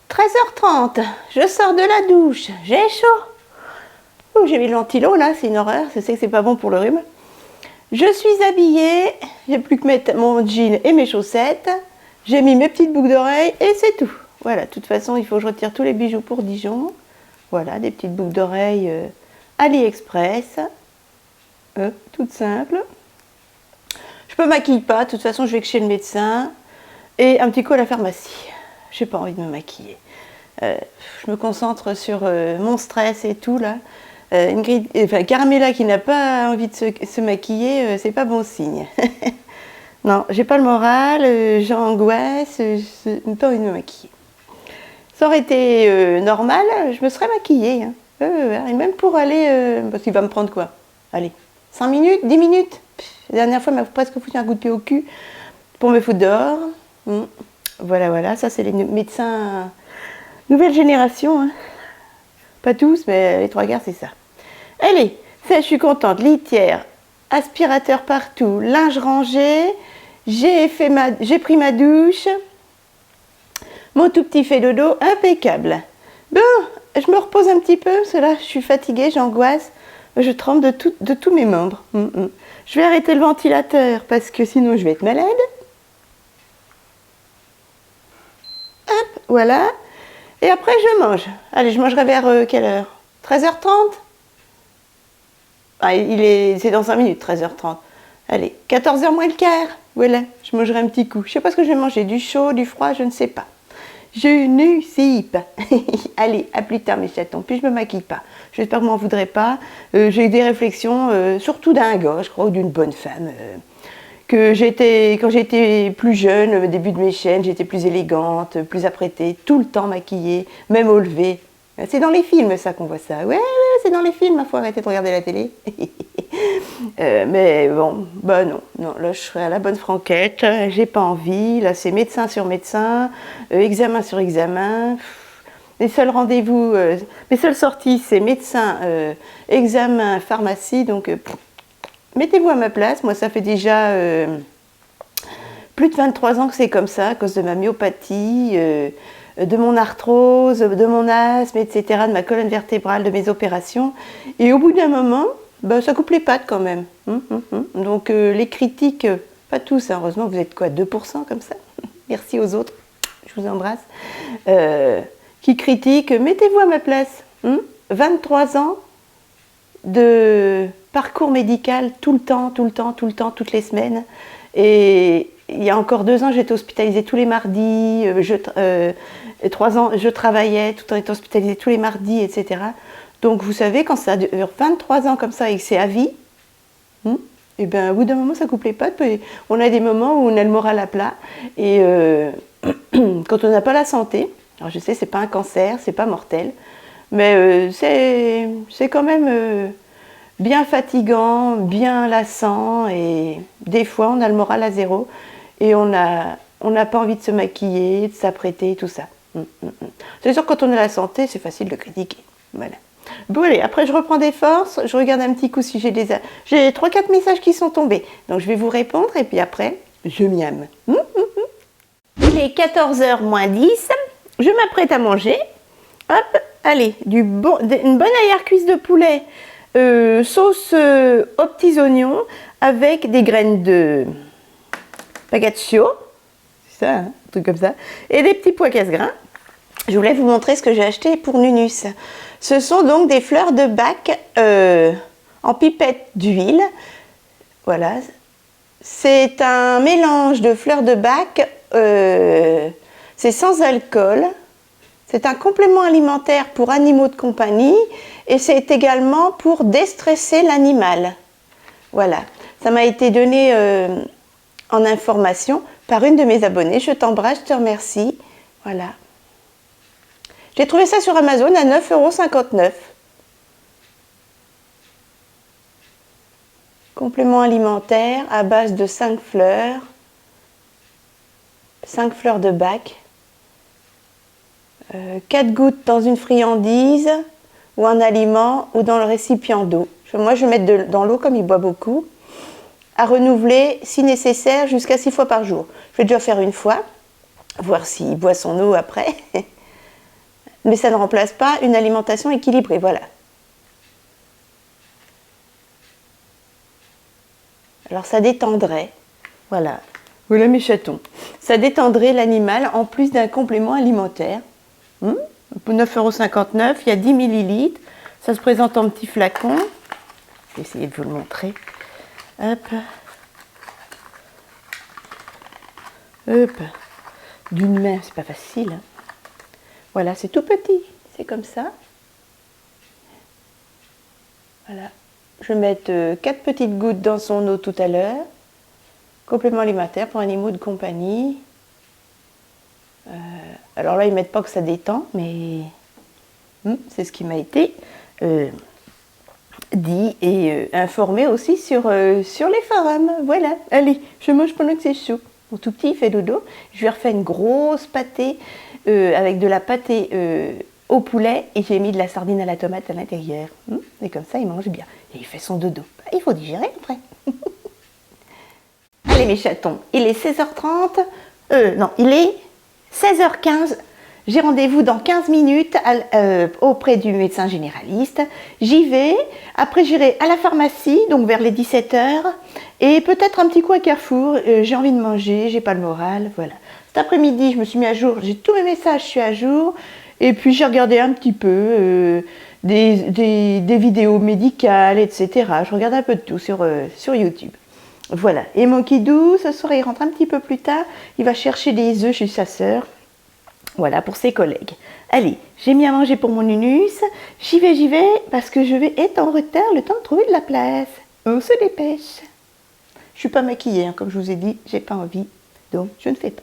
13h30, je sors de la douche. J'ai chaud. Oh, j'ai mis le ventilo là, c'est une horreur, je sais que c'est pas bon pour le rhume. Je suis habillée, j'ai plus que mettre mon jean et mes chaussettes. J'ai mis mes petites boucles d'oreilles et c'est tout. Voilà, de toute façon, il faut que je retire tous les bijoux pour Dijon. Voilà, des petites boucles d'oreilles AliExpress. Toutes simples. Je me maquille pas, de toute façon, je vais que chez le médecin. Et un petit coup à la pharmacie. J'ai pas envie de me maquiller. Je me concentre sur mon stress et tout là. Carmela qui n'a pas envie de se maquiller, c'est pas bon signe. Non, j'ai pas le moral, j'angoisse, je n'ai pas envie de me maquiller. Ça aurait été normal, je me serais maquillée. Hein. Et même pour aller, parce qu'il va me prendre quoi? Allez, 5 minutes, 10 minutes. La dernière fois, il m'a presque foutu un coup de pied au cul pour me foutre dehors. Voilà, ça c'est les médecins nouvelle génération. Hein. Pas tous, mais les 3 quarts, c'est ça. Allez, ça, je suis contente. Litière, aspirateur partout, linge rangé. J'ai pris ma douche. Mon tout petit fait dodo, impeccable. Bon, je me repose un petit peu, parce que là, je suis fatiguée, j'angoisse. Je tremble de tous mes membres. Je vais arrêter le ventilateur, parce que sinon, je vais être malade. Hop, voilà. Et après, je mange. Allez, je mangerai vers quelle heure? 13h30? Ah, c'est dans 5 minutes, 13h30. Allez, 14h moins le quart. Voilà, je mangerai un petit coup. Je ne sais pas ce que je vais manger, du chaud, du froid, je ne sais pas. Je ne sais pas. Allez, à plus tard mes chatons. Puis je ne me maquille pas. J'espère que vous m'en voudrez pas. J'ai eu des réflexions, surtout d'un gars, je crois, ou d'une bonne femme. Quand j'étais plus jeune, au début de mes chaînes, j'étais plus élégante, plus apprêtée, tout le temps maquillée, même au lever. C'est dans les films ça qu'on voit ça. Ouais, c'est dans les films, il faut arrêter de regarder la télé. Mais bon, non, là je serai à la bonne franquette, j'ai pas envie, là c'est médecin sur médecin, examen sur examen. Les seuls rendez-vous, mes seules sorties, c'est médecin, examen, pharmacie, donc mettez-vous à ma place. Moi ça fait déjà plus de 23 ans que c'est comme ça, à cause de ma myopathie, de mon arthrose, de mon asthme, etc., de ma colonne vertébrale, de mes opérations. Et au bout d'un moment, Ben, ça coupe les pattes quand même. Donc les critiques, pas tous, hein, heureusement vous êtes quoi, 2% comme ça. Merci aux autres, je vous embrasse. Qui critiquent, mettez-vous à ma place. 23 ans de parcours médical tout le temps, toutes les semaines. Et il y a encore 2 ans, j'étais hospitalisée tous les mardis. 3 ans, je travaillais tout en étant hospitalisée tous les mardis, etc. Donc vous savez, quand ça dure 23 ans comme ça et que c'est à vie, et bien au bout d'un moment, ça coupe les pattes. On a des moments où on a le moral à plat. Et quand on n'a pas la santé, alors je sais, c'est pas un cancer, c'est pas mortel, mais c'est quand même bien fatigant, bien lassant, et des fois on a le moral à zéro et on n'a pas envie de se maquiller, de s'apprêter, tout ça. C'est sûr, quand on a la santé, c'est facile de critiquer. Voilà. Bon allez, après je reprends des forces, je regarde un petit coup si j'ai 3-4 messages qui sont tombés. Donc je vais vous répondre et puis après, je miame. Il est 14h moins 10, je m'apprête à manger. Hop, allez, une bonne arrière-cuisse de poulet, sauce aux petits oignons avec des graines de pagaccio, c'est ça, hein, un truc comme ça, et des petits pois casse-grains. Je voulais vous montrer ce que j'ai acheté pour Nunus. Ce sont donc des fleurs de bac en pipette d'huile. Voilà, c'est un mélange de fleurs de bac, c'est sans alcool. C'est un complément alimentaire pour animaux de compagnie et c'est également pour déstresser l'animal. Voilà, ça m'a été donné en information par une de mes abonnées. Je t'embrasse, je te remercie. Voilà. J'ai trouvé ça sur Amazon à 9,59 €. Complément alimentaire à base de 5 fleurs. 5 fleurs de bac. 4 gouttes dans une friandise ou un aliment ou dans le récipient d'eau. Moi, je vais mettre dans l'eau comme il boit beaucoup. À renouveler si nécessaire jusqu'à 6 fois par jour. Je vais déjà faire une fois, voir s'il boit son eau après. Mais ça ne remplace pas une alimentation équilibrée. Voilà. Alors ça détendrait. Voilà. Voilà mes chatons. Ça détendrait l'animal en plus d'un complément alimentaire. Pour 9,59 €, il y a 10 ml. Ça se présente en petit flacon. Je vais essayer de vous le montrer. Hop. Hop. D'une main, c'est pas facile. Voilà, c'est tout petit. C'est comme ça. Voilà. Je vais mettre 4 petites gouttes dans son eau tout à l'heure. Complément alimentaire pour animaux de compagnie. Alors là, ils ne mettent pas que ça détend, mais c'est ce qui m'a été dit et informé aussi sur les forums. Voilà, allez, je mange pendant que c'est chaud. Mon tout petit, il fait dodo. Je lui ai refait une grosse pâtée avec de la pâtée au poulet et j'ai mis de la sardine à la tomate à l'intérieur. Et comme ça, il mange bien. Et il fait son dodo. Il faut digérer après. Allez mes chatons, il est 16h30. Non, il est 16h15, j'ai rendez-vous dans 15 minutes auprès du médecin généraliste. J'y vais, après j'irai à la pharmacie, donc vers les 17h, et peut-être un petit coup à Carrefour. J'ai envie de manger, j'ai pas le moral, voilà. Cet après-midi, je me suis mis à jour, j'ai tous mes messages, je suis à jour, et puis j'ai regardé un petit peu des vidéos médicales, etc. Je regarde un peu de tout sur YouTube. Voilà, et mon kidou, ce soir, il rentre un petit peu plus tard, il va chercher des œufs chez sa sœur, voilà, pour ses collègues. Allez, j'ai mis à manger pour mon Nunus, j'y vais, parce que je vais être en retard, le temps de trouver de la place. On se dépêche. Je suis pas maquillée, hein, comme je vous ai dit, j'ai pas envie, donc je ne fais pas.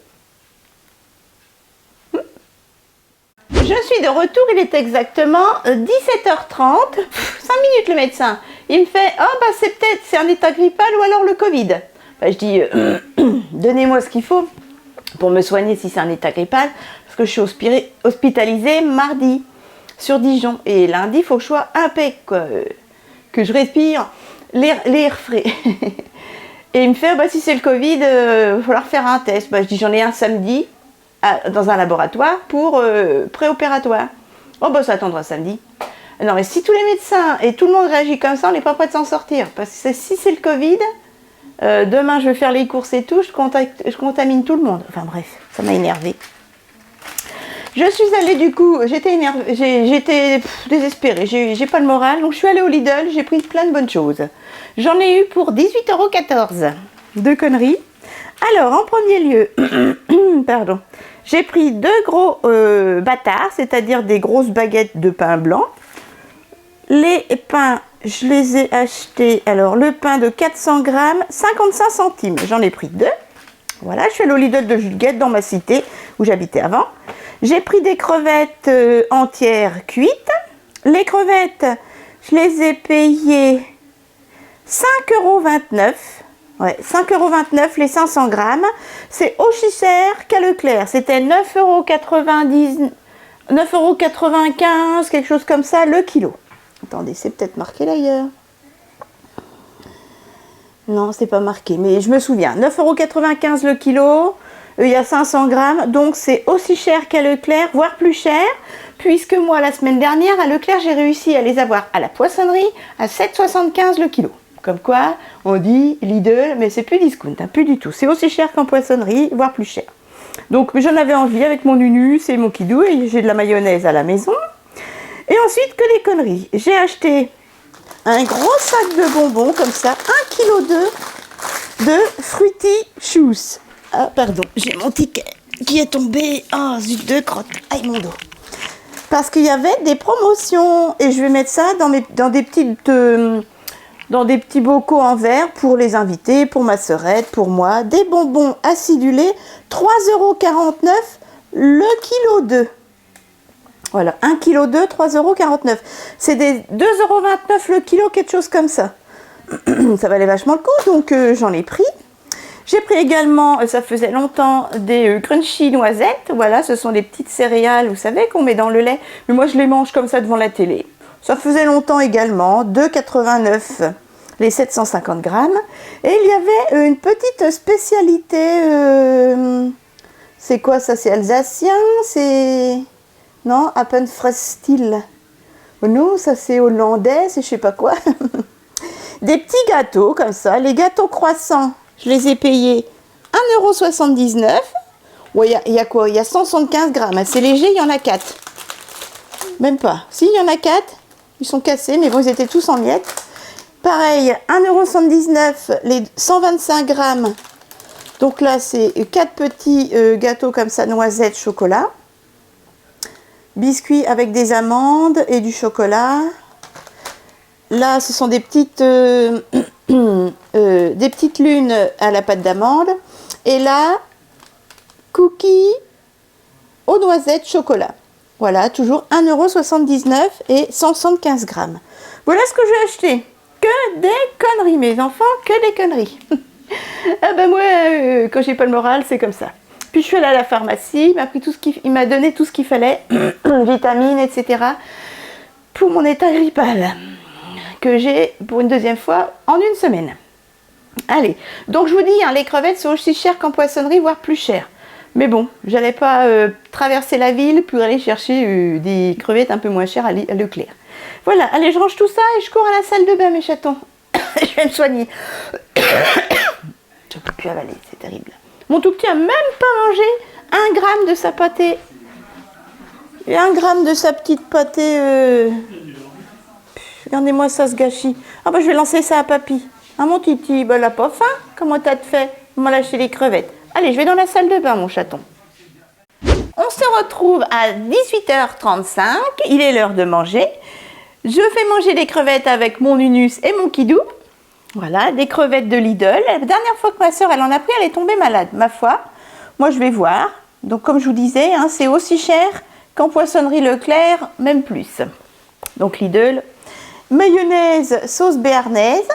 Je suis de retour, il est exactement 17h30, 5 minutes le médecin. Il me fait, c'est un état grippal ou alors le Covid. Je dis, donnez-moi ce qu'il faut pour me soigner si c'est un état grippal, parce que je suis hospitalisée mardi sur Dijon. Et lundi, il faut que je sois impec, que je respire l'air frais. Et il me fait, si c'est le Covid, il va falloir faire un test. Je dis, j'en ai un samedi dans un laboratoire pour préopératoire. Ça attendra samedi. Non, mais si tous les médecins et tout le monde réagit comme ça, on n'est pas prêt de s'en sortir. Parce que si c'est le Covid, demain je vais faire les courses et tout, je contamine tout le monde. Enfin bref, ça m'a énervée. Je suis allée du coup, j'étais énervée, j'étais désespérée, j'ai pas le moral, donc je suis allée au Lidl, j'ai pris plein de bonnes choses. J'en ai eu pour 18,14 €. Deux conneries. Alors, en premier lieu, pardon, j'ai pris deux gros bâtards, c'est-à-dire des grosses baguettes de pain blanc. Les pains, je les ai achetés, alors le pain de 400 grammes, 55 centimes. J'en ai pris deux. Voilà, je suis allée au Lidl de Juliette dans ma cité où j'habitais avant. J'ai pris des crevettes entières cuites. Les crevettes, je les ai payées 5,29 €. Ouais, 5,29 € les 500 grammes. C'est aussi cher qu'à Leclerc. C'était 9,95 €, quelque chose comme ça, le kilo. Attendez, c'est peut-être marqué d'ailleurs. Non, c'est pas marqué, mais je me souviens. 9,95 € le kilo. Il y a 500 grammes, donc c'est aussi cher qu'à Leclerc, voire plus cher, puisque moi, la semaine dernière, à Leclerc, j'ai réussi à les avoir à la poissonnerie à 7,75 € le kilo. Comme quoi, on dit Lidl, mais c'est plus discount, hein, plus du tout. C'est aussi cher qu'en poissonnerie, voire plus cher. Donc j'en avais envie avec mon Nunus et mon Kidou, et j'ai de la mayonnaise à la maison. Et ensuite, que des conneries. J'ai acheté un gros sac de bonbons, comme ça, 1,2 kg de Fruity Chews. Ah, pardon, j'ai mon ticket qui est tombé. Oh, zut de crotte. Aïe, mon dos. Parce qu'il y avait des promotions. Et je vais mettre ça dans des petits bocaux en verre pour les invités, pour ma sœurette, pour moi. Des bonbons acidulés, 3,49 € le kilo 2. Voilà, 1 kg 2, 3,49 €. C'est des 2,29 € le kilo, quelque chose comme ça. Ça valait vachement le coup, donc j'en ai pris. J'ai pris également, ça faisait longtemps, des crunchy noisettes. Voilà, ce sont des petites céréales, vous savez, qu'on met dans le lait. Mais moi, je les mange comme ça devant la télé. Ça faisait longtemps également, 2,89 € les 750 grammes. Et il y avait une petite spécialité. C'est quoi ça? C'est alsacien? C'est... Non, Appenfrestil. Non, ça c'est hollandais, c'est je sais pas quoi. Des petits gâteaux comme ça. Les gâteaux croissants, je les ai payés 1,79 €. Ouais, il y a quoi? Il y a 175 grammes. C'est léger, il y en a 4. Même pas. Si, il y en a 4. Ils sont cassés, mais bon, ils étaient tous en miettes. Pareil, 1,79 € les 125 grammes. Donc là, c'est 4 petits gâteaux comme ça, noisettes, chocolat. Biscuits avec des amandes et du chocolat. Là, ce sont des petites lunes à la pâte d'amande. Et là, cookies aux noisettes chocolat. Voilà, toujours 1,79 € et 175 grammes. Voilà ce que j'ai acheté. Que des conneries, mes enfants, que des conneries. Ah ben moi, quand j'ai pas le moral, c'est comme ça. Puis je suis allée à la pharmacie, il m'a donné tout ce qu'il fallait, vitamines, etc. pour mon état grippal, que j'ai pour une deuxième fois en une semaine. Allez, donc je vous dis, hein, les crevettes sont aussi chères qu'en poissonnerie, voire plus chères. Mais bon, j'allais pas traverser la ville pour aller chercher des crevettes un peu moins chères à Leclerc. Voilà, allez, je range tout ça et je cours à la salle de bain, mes chatons. Je vais me soigner. Je ne peux plus avaler, c'est terrible. Mon tout petit a même pas mangé 1 gramme de sa pâtée. Et 1 gramme de sa petite pâtée. Regardez-moi ça, ce gâchis. Ah bah je vais lancer ça à papy. Ah mon titi, bah elle a pas faim. Comment t'as fait? On m'a lâché les crevettes. Allez, je vais dans la salle de bain, mon chaton. On se retrouve à 18h35. Il est l'heure de manger. Je fais manger les crevettes avec mon Nunus et mon Kidou. Voilà, des crevettes de Lidl. La dernière fois que ma soeur elle en a pris, elle est tombée malade. Ma foi, moi je vais voir. Donc comme je vous disais, hein, c'est aussi cher qu'en poissonnerie Leclerc, même plus. Donc Lidl. Mayonnaise, sauce béarnaise.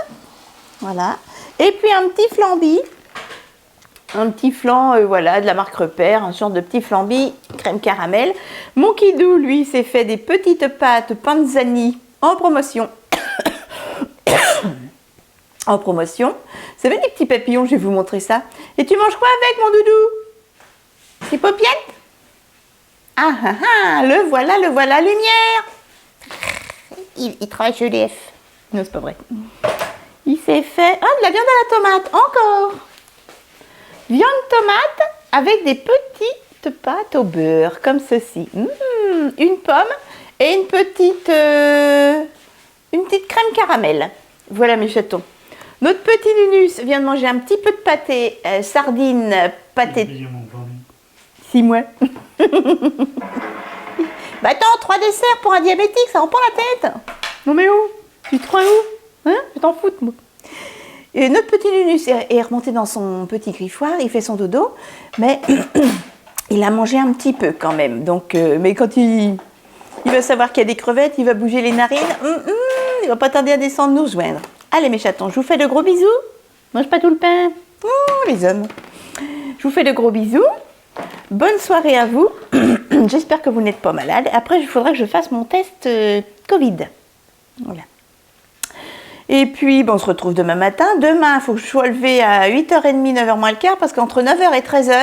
Voilà. Et puis un petit flambi. Un petit flan, voilà, de la marque Repère, un genre de petit flambi, crème caramel. Mon Kidou, lui, s'est fait des petites pâtes panzani en promotion. En promotion. Vous savez, des petits papillons, je vais vous montrer ça. Et tu manges quoi avec, mon doudou? Des paupiètes? Ah ah ah, le voilà, lumière. il travaille chez EDF. Non, c'est pas vrai. Il s'est fait... Ah, de la viande à la tomate, encore. Viande tomate avec des petites pâtes au beurre, comme ceci. Une pomme et une petite crème caramel. Voilà mes chatons. Notre petit Nunus vient de manger un petit peu de pâté, sardines, pâté... 6 mois. Bah attends, 3 desserts pour un diabétique, ça rend pas la tête. Non mais où? Tu te crois où? Hein? Je t'en fous, moi. Et notre petit Nunus est remonté dans son petit griffoir, il fait son dodo, mais il a mangé un petit peu quand même. Donc, mais quand il va savoir qu'il y a des crevettes, il va bouger les narines, il va pas tarder à descendre nous rejoindre. Allez mes chatons, je vous fais de gros bisous. Mange pas tout le pain. Les hommes. Je vous fais de gros bisous. Bonne soirée à vous. J'espère que vous n'êtes pas malade. Après, il faudra que je fasse mon test Covid. Voilà. Et puis, bon, on se retrouve demain matin. Demain, il faut que je sois levée à 8h30, 9h moins le quart, parce qu'entre 9h et 13h,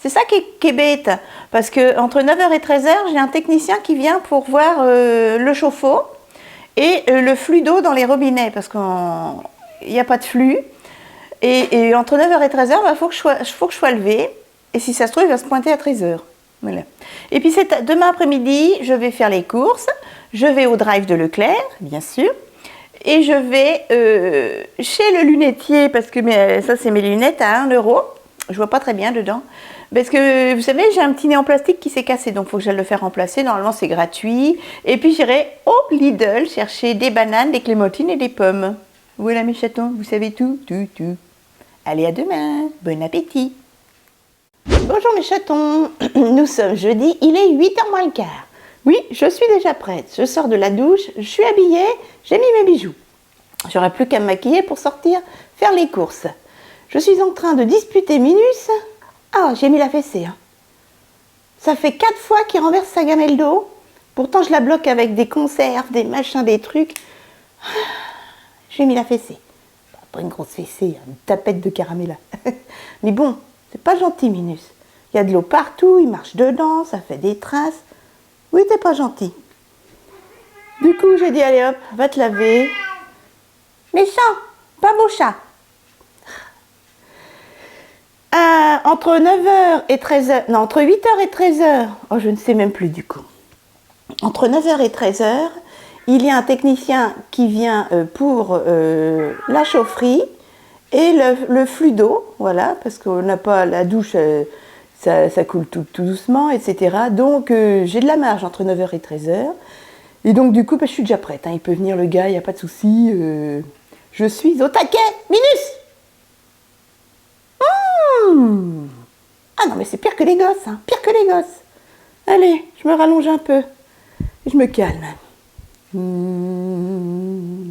c'est ça qui est bête. Parce qu'entre 9h et 13h, j'ai un technicien qui vient pour voir le chauffe-eau et le flux d'eau dans les robinets, parce qu'il n'y a pas de flux. Et entre 9h et 13h, il faut que je sois levée. Et si ça se trouve, il va se pointer à 13h. Voilà. Et puis demain après-midi, je vais faire les courses. Je vais au drive de Leclerc, bien sûr. Et je vais chez le lunetier, parce que ça, c'est mes lunettes à 1 €. Je vois pas très bien dedans. Parce que, vous savez, j'ai un petit nez en plastique qui s'est cassé. Donc, il faut que j'aille le faire remplacer. Normalement, c'est gratuit. Et puis, j'irai au Lidl chercher des bananes, des clémentines et des pommes. Voilà, mes chatons. Vous savez tout. Allez, à demain. Bon appétit. Bonjour mes chatons, nous sommes jeudi, il est 8h moins le quart. Oui, je suis déjà prête, je sors de la douche, je suis habillée, j'ai mis mes bijoux. J'aurai plus qu'à me maquiller pour sortir, faire les courses. Je suis en train de disputer Minus. Ah, j'ai mis la fessée. Hein. Ça fait 4 fois qu'il renverse sa gamelle d'eau. Pourtant, je la bloque avec des conserves, des machins, des trucs. J'ai mis la fessée. Pas une grosse fessée, une tapette de caramel. Mais bon, c'est pas gentil, Minus. Il y a de l'eau partout, il marche dedans, ça fait des traces. Oui, t'es pas gentil. Du coup, j'ai dit, allez hop, va te laver. Méchant, pas beau chat. Entre 9h et 13h, non, entre 8h et 13h, oh, je ne sais même plus du coup. Entre 9h et 13h, il y a un technicien qui vient pour la chaufferie et le flux d'eau, voilà, parce qu'on n'a pas la douche, ça coule tout doucement, etc. Donc, j'ai de la marge entre 9h et 13h. Et donc, du coup, je suis déjà prête. Hein, il peut venir le gars, il n'y a pas de souci. Je suis au taquet. Minus! Ah non, mais c'est pire que les gosses, hein, pire que les gosses. Allez, je me rallonge un peu. Je me calme.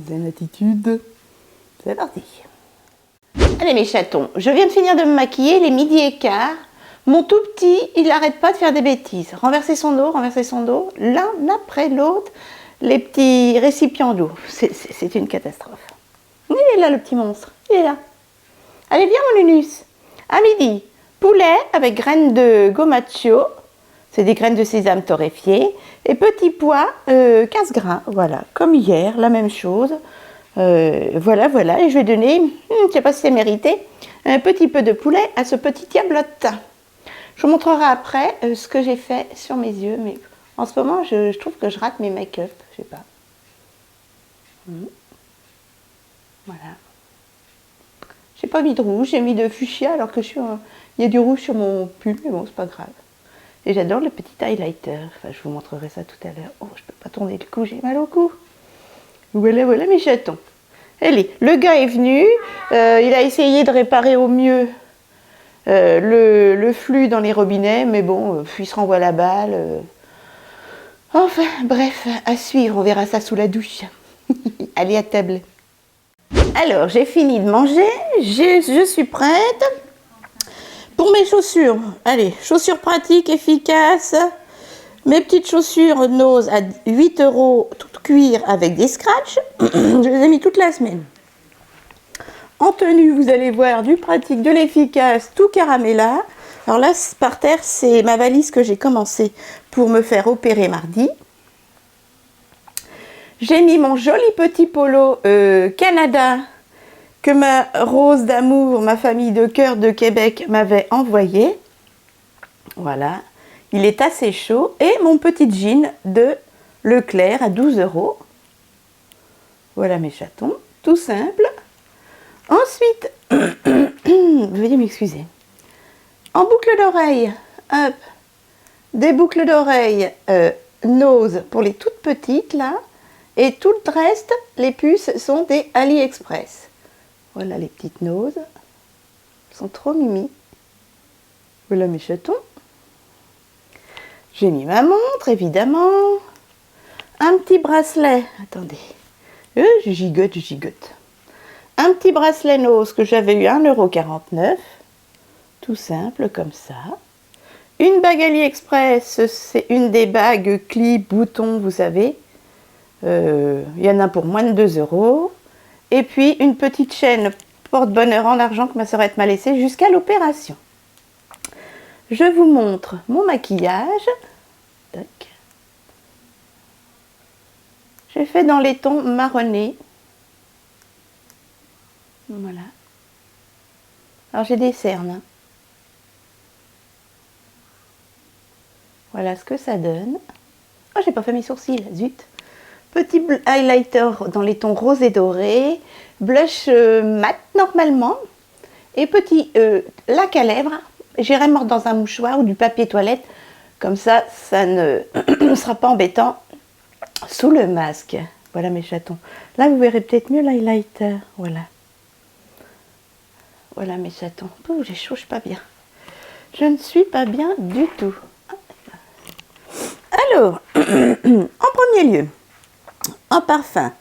Zen attitude. C'est parti. Allez mes chatons, je viens de finir de me maquiller, il est 12h15. Mon tout petit, il n'arrête pas de faire des bêtises. Renverser son dos, l'un après l'autre, les petits récipients d'eau. C'est une catastrophe. Il est là le petit monstre, il est là. Allez, viens mon Nunus. À midi, poulet avec graines de gomaccio, c'est des graines de sésame torréfiées, et petits pois, 15 grains, voilà, comme hier, la même chose. Voilà, et je vais donner, je ne sais pas si c'est mérité, un petit peu de poulet à ce petit diablotte. Je vous montrerai après ce que j'ai fait sur mes yeux, mais en ce moment, je trouve que je rate mes make-up, je sais pas. Voilà. J'ai pas mis de rouge, j'ai mis de fuchsia alors que il y a du rouge sur mon pull, mais bon, c'est pas grave. Et j'adore le petit highlighter. Enfin, je vous montrerai ça tout à l'heure. Oh, je peux pas tourner le cou, j'ai mal au cou. Voilà mes chatons. Allez, le gars est venu, il a essayé de réparer au mieux le flux dans les robinets, mais bon, il se renvoie la balle. Enfin, bref, à suivre, on verra ça sous la douche. Allez, à table. Alors, j'ai fini de manger, je suis prête. Pour mes chaussures, allez, chaussures pratiques, efficaces. Mes petites chaussures Nose à 8 €, toutes cuir avec des scratchs. Je les ai mis toute la semaine. En tenue, vous allez voir du pratique, de l'efficace, tout caramela. Alors là, par terre, c'est ma valise que j'ai commencé pour me faire opérer mardi. J'ai mis mon joli petit polo Canada que ma Rose d'amour, ma famille de cœur de Québec m'avait envoyé. Voilà, il est assez chaud. Et mon petit jean de Leclerc à 12 €. Voilà mes chatons, tout simple. Ensuite, veuillez m'excuser. En boucle d'oreille, hop, des boucles d'oreille Nose pour les toutes petites là. Et tout le reste, les puces sont des AliExpress. Voilà les petites noses. Elles sont trop mimi. Voilà mes chatons. J'ai mis ma montre, évidemment. Un petit bracelet. Attendez. Je gigote, je gigote. Un petit bracelet Nose que j'avais eu 1,49 €. Tout simple, comme ça. Une bague AliExpress. C'est une des bagues clips, boutons, vous savez. Il y en a pour moins de 2 €. Et puis une petite chaîne porte-bonheur en argent que ma sœurette m'a laissée jusqu'à l'opération. Je vous montre mon maquillage. Tac. J'ai fait dans les tons marronnés. Voilà. Alors j'ai des cernes. Hein. Voilà ce que ça donne. Oh, j'ai pas fait mes sourcils, zut. Petit highlighter dans les tons rose et doré. Blush mat normalement. Et petit lac à lèvres. J'irai mordre dans un mouchoir ou du papier toilette. Comme ça, ça ne sera pas embêtant sous le masque. Voilà mes chatons. Là, vous verrez peut-être mieux l'highlighter. Voilà. Voilà mes chatons. Oh, j'ai chaud, je suis pas bien. Je ne suis pas bien du tout. Alors, en premier lieu, en parfum,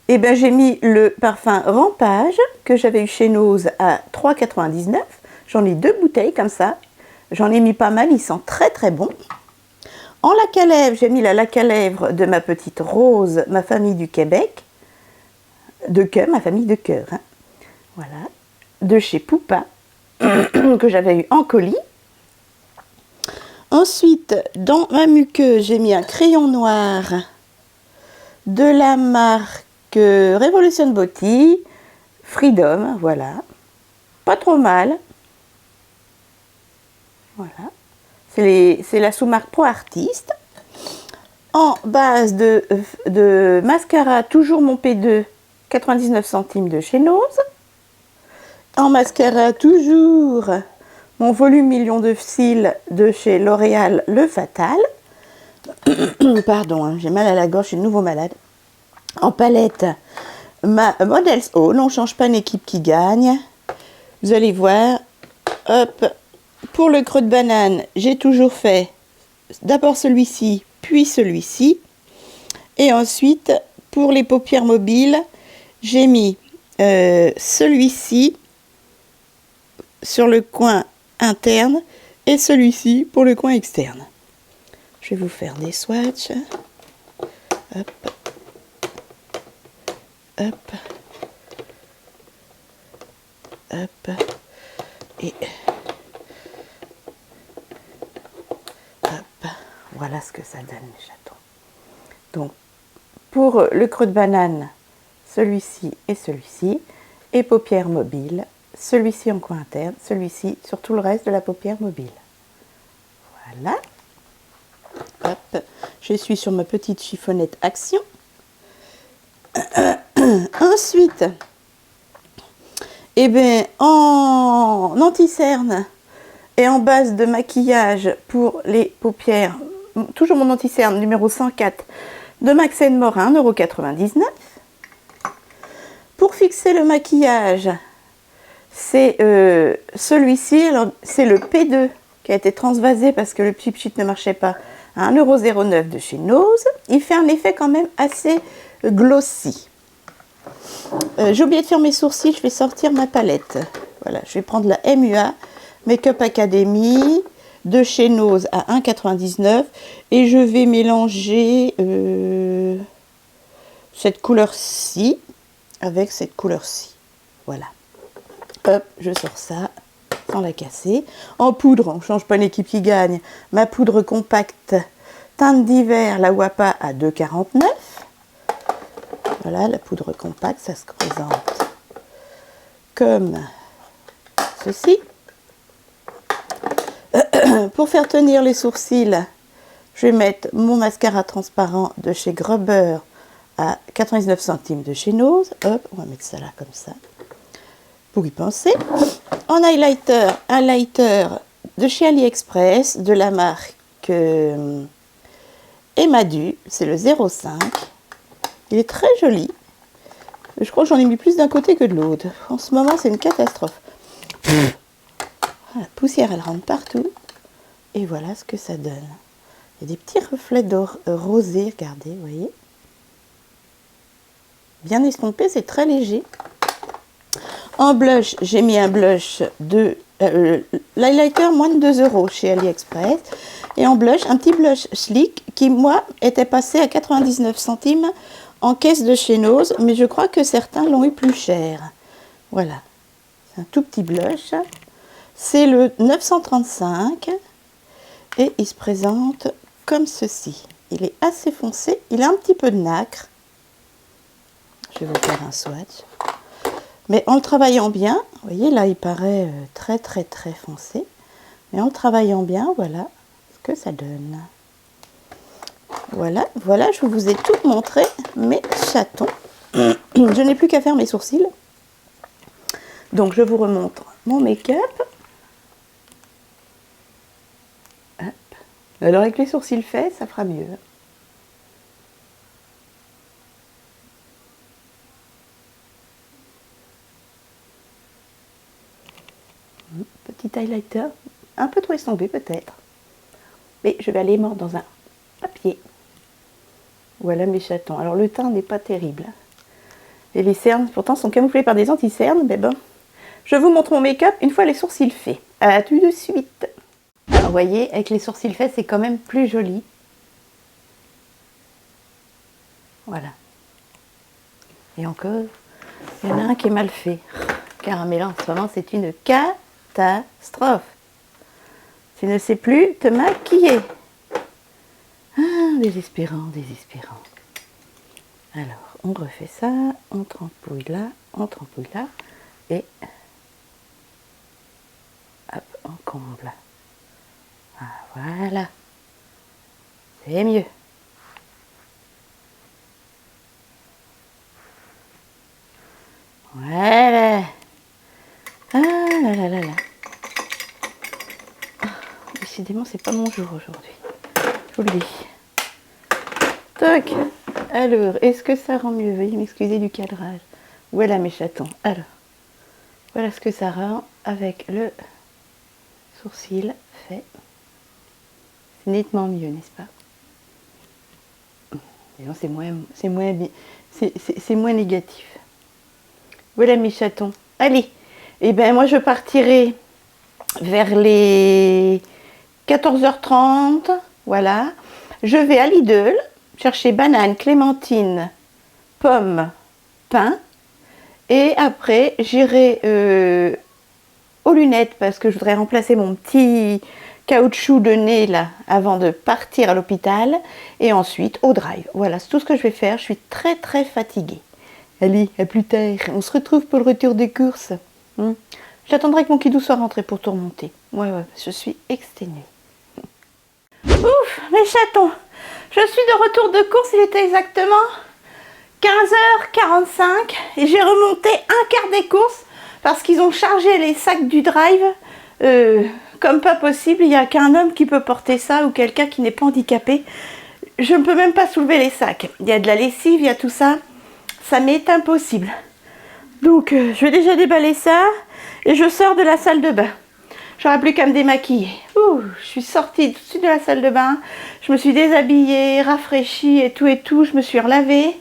eh ben, j'ai mis le parfum Rampage que j'avais eu chez Nose à 3,99 €. J'en ai 2 bouteilles comme ça. J'en ai mis pas mal, il sent très très bon. En lac à lèvres, j'ai mis la lac à lèvres de ma petite Rose, ma famille du Québec. De cœur, ma famille de cœur. Hein. Voilà. De chez Poupa, que j'avais eu en colis. Ensuite, dans ma muqueuse, j'ai mis un crayon noir de la marque Revolution Beauty, Freedom, voilà. Pas trop mal. Voilà. C'est la sous-marque Pro Artiste. En base de mascara, toujours mon P2, 99 centimes de chez Nose. En mascara, toujours mon volume million de cils de chez L'Oréal Le Fatal. Pardon, hein, j'ai mal à la gorge, je suis de nouveau malade. En palette, ma Models Own, on ne change pas une équipe qui gagne. Vous allez voir, hop, pour le creux de banane, j'ai toujours fait d'abord celui-ci, puis celui-ci. Et ensuite, pour les paupières mobiles, j'ai mis celui-ci sur le coin interne et celui-ci pour le coin externe. Je vais vous faire des swatchs. Hop. Hop. Hop. Et hop. Voilà ce que ça donne, mes chatons. Donc, pour le creux de banane, celui-ci et celui-ci. Et paupières mobiles, celui-ci en coin interne, celui-ci sur tout le reste de la paupière mobile. Voilà. Hop. Je suis sur ma petite chiffonnette Action. Ensuite, eh bien, en anti-cerne et en base de maquillage pour les paupières, toujours mon anti-cerne numéro 104 de Maxen Morin, 1,99 €. Pour fixer le maquillage, c'est celui-ci, c'est le P2 qui a été transvasé parce que le Pchip Sheet ne marchait pas, à 1,09 € de chez Nose. Il fait un effet quand même assez glossy. J'ai oublié de faire mes sourcils, je vais sortir ma palette. Voilà, je vais prendre la MUA Makeup Academy de chez Nose à 1,99 € et je vais mélanger cette couleur-ci avec cette couleur-ci. Voilà. Hop, je sors ça sans la casser. En poudre, on ne change pas l'équipe qui gagne. Ma poudre compacte teinte d'hiver, la Wapa à 2,49 €. Voilà, la poudre compacte, ça se présente comme ceci. Pour faire tenir les sourcils, je vais mettre mon mascara transparent de chez Grubber à 99 centimes de chez Nose. Hop, on va mettre ça là comme ça, pour y penser. En highlighter, un lighter de chez AliExpress, de la marque Emadu, c'est le 05. Il est très joli. Je crois que j'en ai mis plus d'un côté que de l'autre. En ce moment, c'est une catastrophe. La poussière, elle rentre partout. Et voilà ce que ça donne. Il y a des petits reflets d'or rosé, regardez, vous voyez. Bien estompé, c'est très léger. En blush, j'ai mis un blush de l'highlighter moins de 2 € chez AliExpress. Et en blush, un petit blush Sleek qui, moi, était passé à 99 centimes en caisse de chez Nose, mais je crois que certains l'ont eu plus cher. Voilà, c'est un tout petit blush. C'est le 935 et il se présente comme ceci. Il est assez foncé, il a un petit peu de nacre. Je vais vous faire un swatch. Mais en le travaillant bien, vous voyez là il paraît très foncé. Mais en le travaillant bien, voilà ce que ça donne. Voilà, je vous ai tout montré mes chatons. Je n'ai plus qu'à faire mes sourcils. Donc je vous remontre mon make-up. Alors avec les sourcils faits, ça fera mieux. Petit highlighter, un peu trop estompé peut-être. Mais je vais aller mordre dans un papier. Voilà mes chatons. Alors le teint n'est pas terrible. Et les cernes, pourtant, sont camouflées par des anti-cernes. Mais bon, je vous montre mon make-up une fois les sourcils faits. À tout de suite. Alors vous voyez, avec les sourcils faits, c'est quand même plus joli. Voilà. Et encore, il y en a un qui est mal fait. Caramel, en ce moment, c'est une catastrophe. Tu ne sais plus te maquiller. Ah, désespérant. Alors, on refait ça, on trempouille là, et hop, on comble. Ah, voilà, c'est mieux. Voilà. Ah là là là là. Ah, décidément, c'est pas mon jour aujourd'hui. Je vous le dis. Toc. Alors, est-ce que ça rend mieux? Veuillez m'excuser du cadrage. Voilà mes chatons. Alors, voilà ce que ça rend avec le sourcil fait. C'est nettement mieux, n'est-ce pas? C'est moins négatif. Voilà mes chatons. Allez, et ben moi je partirai vers les 14h30. Voilà. Je vais à Lidl chercher banane, clémentine, pomme, pain. Et après, j'irai aux lunettes parce que je voudrais remplacer mon petit caoutchouc de nez là avant de partir à l'hôpital. Et ensuite au drive. Voilà, c'est tout ce que je vais faire. Je suis très fatiguée. Allez, à plus tard. On se retrouve pour le retour des courses. J'attendrai que mon kidou soit rentré pour tout remonter. Ouais, je suis exténuée. Ouf, mes chatons. Je suis de retour de course. Il était exactement 15h45 et j'ai remonté un quart des courses parce qu'ils ont chargé les sacs du drive comme pas possible. Il n'y a qu'un homme qui peut porter ça ou quelqu'un qui n'est pas handicapé. Je ne peux même pas soulever les sacs. Il y a de la lessive, il y a tout ça. Ça m'est impossible. Donc je vais déjà déballer ça et je sors de la salle de bain. J'aurai plus qu'à me démaquiller. Ouh, je suis sortie tout de suite de la salle de bain. Je me suis déshabillée, rafraîchie et tout. Je me suis relavée.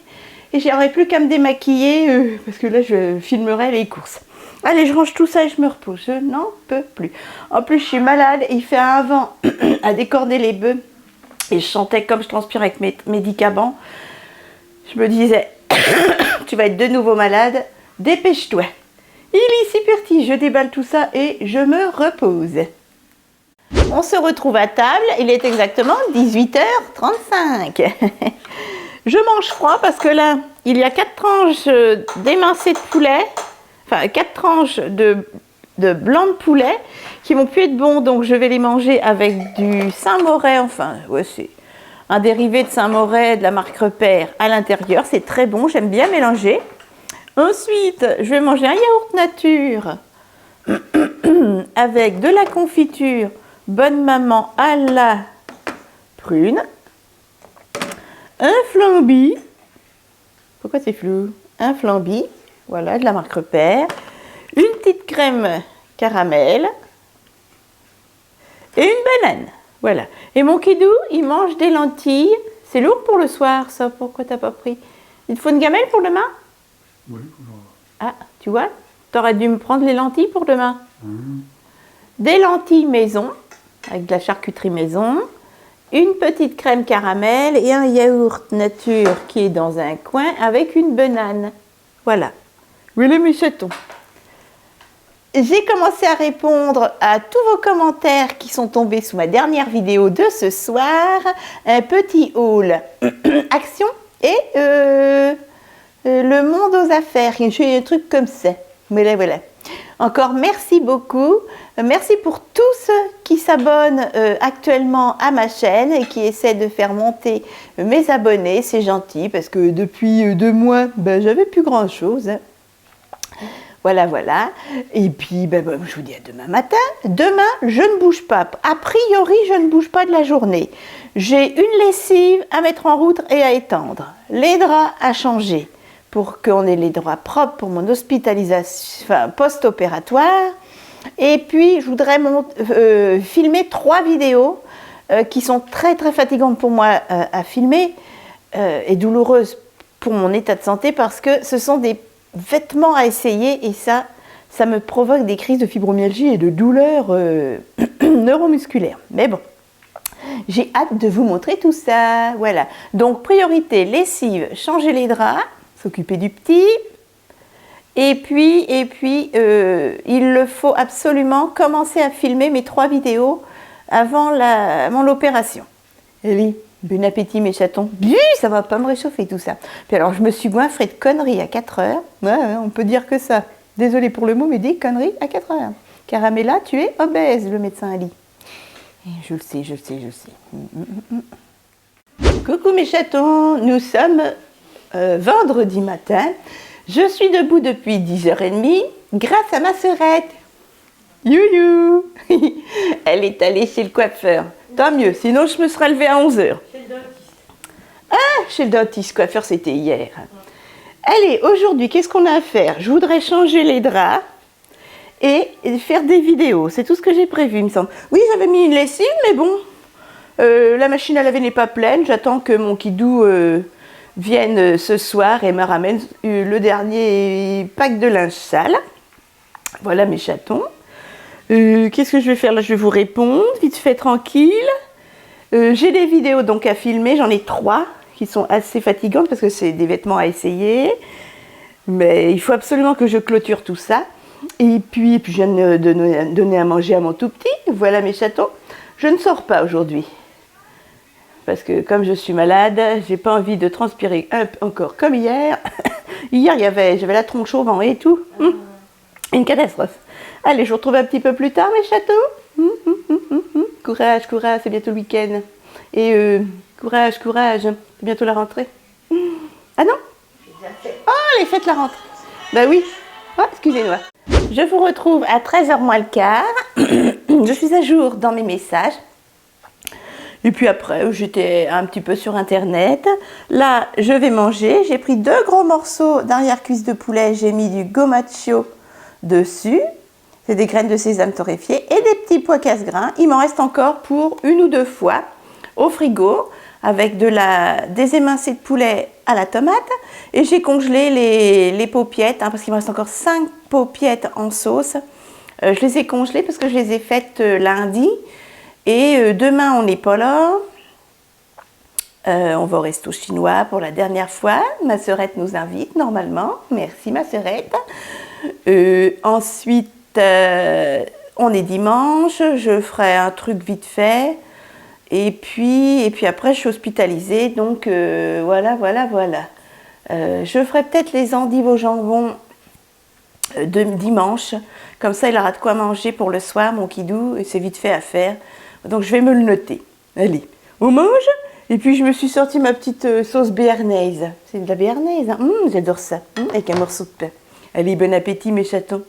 Et j'aurai plus qu'à me démaquiller parce que là, je filmerai les courses. Allez, je range tout ça et je me repose. Je n'en peux plus. En plus, je suis malade. Il fait un vent à décorder les bœufs. Et je sentais comme je transpire avec mes médicaments. Je me disais, tu vas être de nouveau malade. Dépêche-toi. Il est si petit. Je déballe tout ça et je me repose. On se retrouve à table. Il est exactement 18h35. Je mange froid parce que là, il y a 4 tranches d'émincé de poulet, enfin 4 tranches de blanc de poulet qui vont plus être bons, donc je vais les manger avec du Saint-Moret, enfin, ouais, c'est un dérivé de Saint-Moret de la marque Repère à l'intérieur, c'est très bon, j'aime bien mélanger. Ensuite, je vais manger un yaourt nature avec de la confiture Bonne Maman à la prune, un flambi, pourquoi c'est flou? Un flambi, voilà, de la marque Repère, une petite crème caramel et une banane, voilà. Et mon kidou, il mange des lentilles, c'est lourd pour le soir ça, pourquoi t'as pas pris? Il te faut une gamelle pour demain? Oui, Ah, tu vois, t'aurais dû me prendre les lentilles pour demain. Des lentilles maison, avec de la charcuterie maison, une petite crème caramel et un yaourt nature qui est dans un coin avec une banane. Voilà. Voilà mes chatons. J'ai commencé à répondre à tous vos commentaires qui sont tombés sous ma dernière vidéo de ce soir. Un petit haul action et le monde aux affaires. J'ai un truc comme ça. Voilà, voilà. Encore merci beaucoup. Merci pour tous qui s'abonnent actuellement à ma chaîne et qui essaient de faire monter mes abonnés. C'est gentil parce que depuis 2 mois, j'avais plus grand chose. Voilà, voilà. Et puis, je vous dis à demain matin. Demain, je ne bouge pas. A priori, je ne bouge pas de la journée. J'ai une lessive à mettre en route et à étendre. Les draps à changer pour qu'on ait les draps propres pour mon hospitalisation, enfin, post-opératoire. Et puis, je voudrais filmer 3 vidéos qui sont très, très fatigantes pour moi à filmer et douloureuses pour mon état de santé parce que ce sont des vêtements à essayer et ça me provoque des crises de fibromyalgie et de douleurs neuromusculaires. Mais bon, j'ai hâte de vous montrer tout ça. Voilà. Donc, priorité, lessive, changer les draps, s'occuper du petit. Et puis, il le faut absolument commencer à filmer mes 3 vidéos avant l'opération. Ellie, bon appétit mes chatons. Ça va pas me réchauffer tout ça. Puis alors, je me suis goinfrée de conneries à 4 heures. Ouais, on peut dire que ça. Désolée pour le mot, mais des conneries à 4 heures. Caramella, tu es obèse, le médecin a dit. Je le sais, je le sais, je le sais. Coucou mes chatons, nous sommes vendredi matin. Je suis debout depuis 10h30 grâce à ma sœurette. Youyou. Elle est allée chez le coiffeur. Tant mieux, sinon je me serais levée à 11h. Chez le dentiste. Ah, chez le dentiste, coiffeur, c'était hier. Allez, aujourd'hui, qu'est-ce qu'on a à faire? Je voudrais changer les draps et faire des vidéos. C'est tout ce que j'ai prévu, il me semble. Oui, j'avais mis une lessive, mais bon, la machine à laver n'est pas pleine. J'attends que mon kidou vienne ce soir et me ramène le dernier pack de linge sale. Voilà mes chatons. Qu'est-ce que je vais faire là? Je vais vous répondre, vite fait, tranquille. J'ai des vidéos donc à filmer, j'en ai 3 qui sont assez fatigantes parce que c'est des vêtements à essayer. Mais il faut absolument que je clôture tout ça. Et puis je viens de donner à manger à mon tout petit. Voilà mes chatons. Je ne sors pas aujourd'hui. Parce que comme je suis malade, j'ai pas envie de transpirer encore comme hier. Hier, j'avais la tronche au vent et tout. Une catastrophe. Allez, je vous retrouve un petit peu plus tard, mes chatons. Courage, courage, c'est bientôt le week-end. Et courage, courage, c'est bientôt la rentrée. Ah non? Oh, les fêtes la rentrée. Bah oui. Oh, excusez-moi. Je vous retrouve à 13h moins le quart. Je suis à jour dans mes messages. Et puis après, j'étais un petit peu sur Internet. Là, je vais manger. J'ai pris 2 gros morceaux d'arrière-cuisse de poulet. J'ai mis du gomaccio dessus. C'est des graines de sésame torréfiées et des petits pois casse-grains. Il m'en reste encore pour 1 ou 2 fois au frigo avec des émincés de poulet à la tomate. Et j'ai congelé les paupiettes parce qu'il me reste encore 5 paupiettes en sauce. Je les ai congelées parce que je les ai faites lundi. Et demain, on n'est pas là. On va au resto chinois pour la dernière fois. Ma sœurette nous invite normalement. Merci ma sœurette. Ensuite, on est dimanche. Je ferai un truc vite fait. Et puis après, je suis hospitalisée. Donc, voilà. Je ferai peut-être les endives au jambon de dimanche. Comme ça, il aura de quoi manger pour le soir, mon kidou. Et c'est vite fait à faire. Donc, je vais me le noter. Allez, on mange. Et puis, je me suis sorti ma petite sauce béarnaise. C'est de la béarnaise, hein. J'adore ça. Avec un morceau de pain. Allez, bon appétit, mes chatons.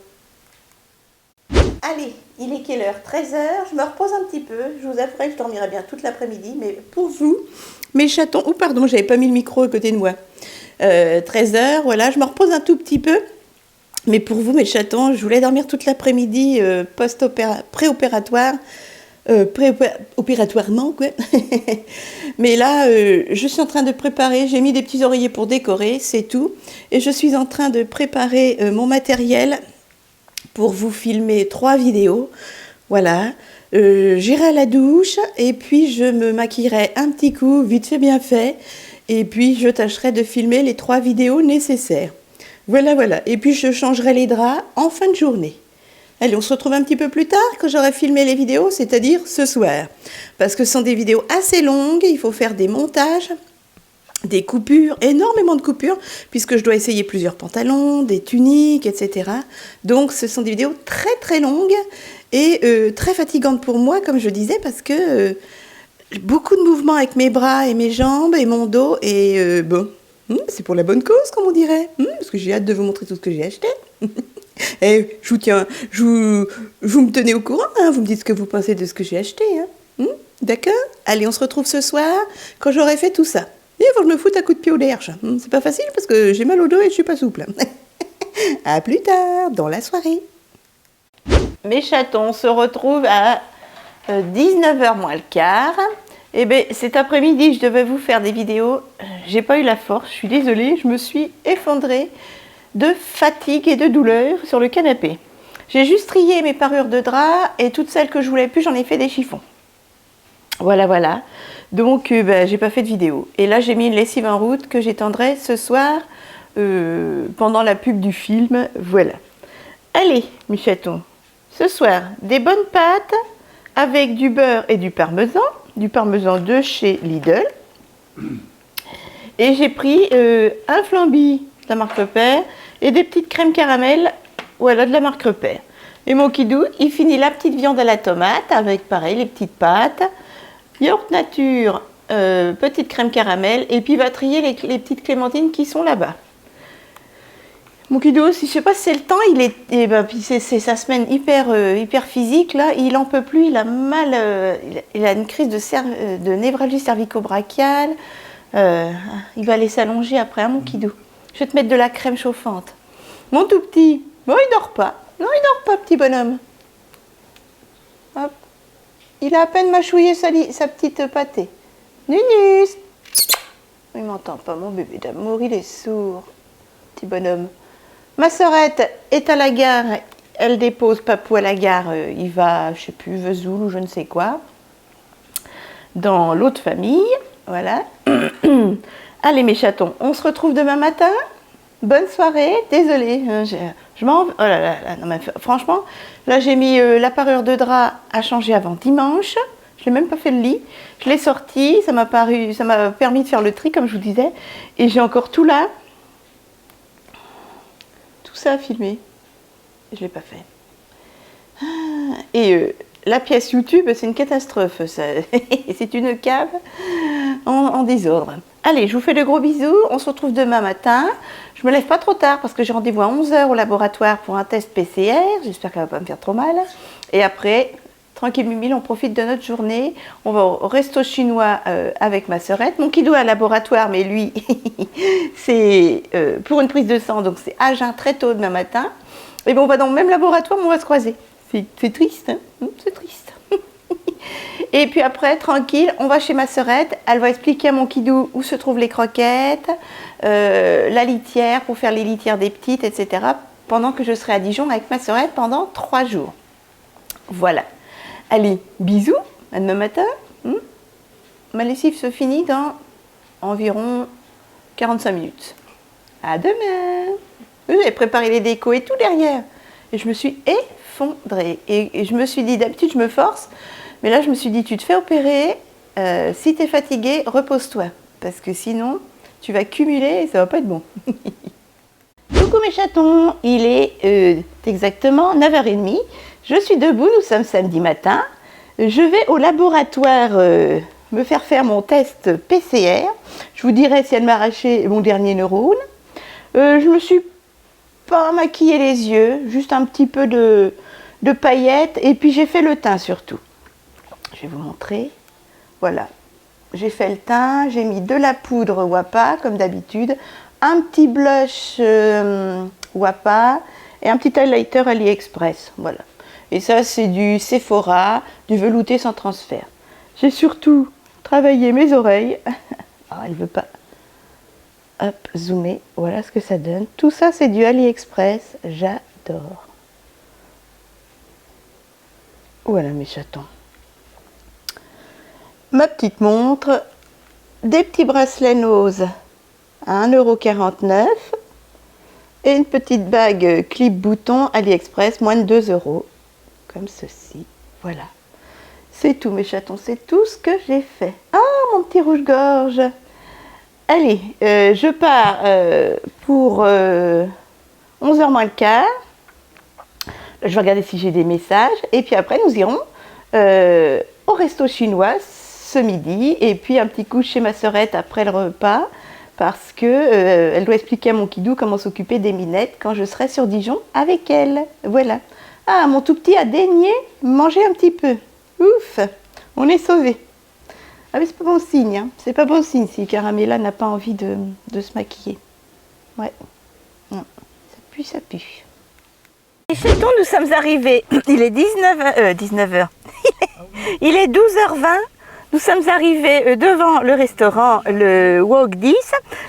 Allez, il est quelle heure? 13h. Je me repose un petit peu. Je vous avouerai que je dormirai bien toute l'après-midi. Mais pour vous, mes chatons... Oh, pardon, j'avais pas mis le micro à côté de moi. 13h, voilà, je me repose un tout petit peu. Mais pour vous, mes chatons, je voulais dormir toute l'après-midi préopératoire. Opératoirement, quoi. Mais là, je suis en train de préparer, j'ai mis des petits oreillers pour décorer, c'est tout. Et je suis en train de préparer mon matériel pour vous filmer 3 vidéos. Voilà. J'irai à la douche et puis je me maquillerai un petit coup, vite fait, bien fait. Et puis je tâcherai de filmer les 3 vidéos nécessaires. Voilà. Et puis je changerai les draps en fin de journée. Allez, on se retrouve un petit peu plus tard quand j'aurai filmé les vidéos, c'est-à-dire ce soir. Parce que ce sont des vidéos assez longues, il faut faire des montages, des coupures, énormément de coupures, puisque je dois essayer plusieurs pantalons, des tuniques, etc. Donc ce sont des vidéos très très longues et très fatigantes pour moi, comme je disais, parce que beaucoup de mouvements avec mes bras et mes jambes et mon dos, et bon, c'est pour la bonne cause, comme on dirait, parce que j'ai hâte de vous montrer tout ce que j'ai acheté. Et je vous tiens, vous me tenez au courant, hein, vous me dites ce que vous pensez de ce que j'ai acheté. Hein. D'accord? Allez, on se retrouve ce soir quand j'aurai fait tout ça. Et il faut que je me foute à coups de pied au derche. C'est pas facile parce que j'ai mal au dos et je suis pas souple. À plus tard, dans la soirée. Mes chatons, on se retrouve à 19h moins le quart. Eh bien, cet après-midi, je devais vous faire des vidéos. J'ai pas eu la force, je suis désolée, je me suis effondrée de fatigue et de douleur sur le canapé. J'ai juste trié mes parures de drap et toutes celles que je voulais plus, j'en ai fait des chiffons. Voilà. Donc, j'ai pas fait de vidéo. Et là, j'ai mis une lessive en route que j'étendrai ce soir pendant la pub du film. Voilà. Allez, mes chatons. Ce soir, des bonnes pâtes avec du beurre et du parmesan de chez Lidl. Et j'ai pris un flamby de la marque Repère et des petites crèmes caramel, voilà, de la marque Repère. Et mon kidou, il finit la petite viande à la tomate avec, pareil, les petites pâtes, yaourt nature, petite crème caramel, et puis il va trier les petites clémentines qui sont là-bas. Mon kidou aussi, je sais pas si c'est le temps, puis c'est sa semaine hyper physique, là, il en peut plus, il a mal, il a une crise de névralgie cervico-brachiale, il va aller s'allonger après, hein, mon kidou. Je vais te mettre de la crème chauffante. Mon tout petit, bon, il dort pas. Non, il dort pas, petit bonhomme. Hop. Il a à peine mâchouillé sa petite pâtée. Nunus. Il m'entend pas, mon bébé d'amour, il est sourd. Petit bonhomme. Ma sœurette est à la gare. Elle dépose Papou à la gare. Il va, je sais plus, Vesoul ou je ne sais quoi. Dans l'autre famille. Voilà. Allez mes chatons, on se retrouve demain matin. Bonne soirée. Désolée, je m'en... Oh là, non, mais franchement, là j'ai mis la parure de drap à changer avant dimanche. Je n'ai même pas fait le lit. Je l'ai sorti, ça m'a permis de faire le tri comme je vous disais. Et j'ai encore tout là. Tout ça à filmer. Je ne l'ai pas fait. Et la pièce YouTube, c'est une catastrophe. C'est une cave en désordre. Allez, je vous fais de gros bisous. On se retrouve demain matin. Je me lève pas trop tard parce que j'ai rendez-vous à 11h au laboratoire pour un test PCR. J'espère qu'elle va pas me faire trop mal. Et après, tranquille mimile, on profite de notre journée. On va au resto chinois avec ma sœurette. Mon kidou est à laboratoire, mais lui, c'est pour une prise de sang. Donc c'est à jeun très tôt demain matin. Et bon, on va dans le même laboratoire, mais on va se croiser. C'est triste, hein, c'est triste. Et puis après, tranquille, on va chez ma sœurette. Elle va expliquer à mon kidou où se trouvent les croquettes, la litière pour faire les litières des petites, etc. Pendant que je serai à Dijon avec ma sœurette pendant 3 jours. Voilà. Allez, bisous, à demain matin. Ma lessive se finit dans environ 45 minutes. À demain. J'ai préparé les décos et tout derrière. Et je me suis effondrée. Et je me suis dit, d'habitude je me force. Mais là, je me suis dit, tu te fais opérer, si tu es fatigué, repose-toi. Parce que sinon, tu vas cumuler et ça va pas être bon. Coucou mes chatons, il est exactement 9h30. Je suis debout, nous sommes samedi matin. Je vais au laboratoire me faire mon test PCR. Je vous dirai si elle m'a arraché mon dernier neurone. Je me suis pas maquillé les yeux, juste un petit peu de paillettes. Et puis j'ai fait le teint surtout. Je vais vous montrer. Voilà. J'ai fait le teint, j'ai mis de la poudre Wapa comme d'habitude, un petit blush Wapa et un petit highlighter AliExpress. Voilà. Et ça c'est du Sephora, du velouté sans transfert. J'ai surtout travaillé mes oreilles. Oh, elle veut pas. Hop, zoomer. Voilà ce que ça donne. Tout ça c'est du AliExpress. J'adore. Voilà mes chatons. Ma petite montre, des petits bracelets nose à 1,49 € et une petite bague clip bouton AliExpress, moins de 2 €, comme ceci. Voilà, c'est tout mes chatons, c'est tout ce que j'ai fait. Ah, mon petit rouge-gorge. Allez, je pars pour 11h moins le quart. Je vais regarder si j'ai des messages et puis après nous irons au resto chinois ce midi et puis un petit coup chez ma sœurette après le repas parce que elle doit expliquer à mon kidou comment s'occuper des minettes quand je serai sur Dijon avec elle. Voilà. Ah, mon tout petit a daigné manger un petit peu. Ouf, on est sauvés. Ah mais c'est pas bon signe, hein. C'est pas bon signe si Caramella n'a pas envie de se maquiller. Ouais. Ça pue, ça pue. Les chatons, nous sommes arrivés. Il est 19h. Il est 12h20. Nous sommes arrivés devant le restaurant, le Wok 10.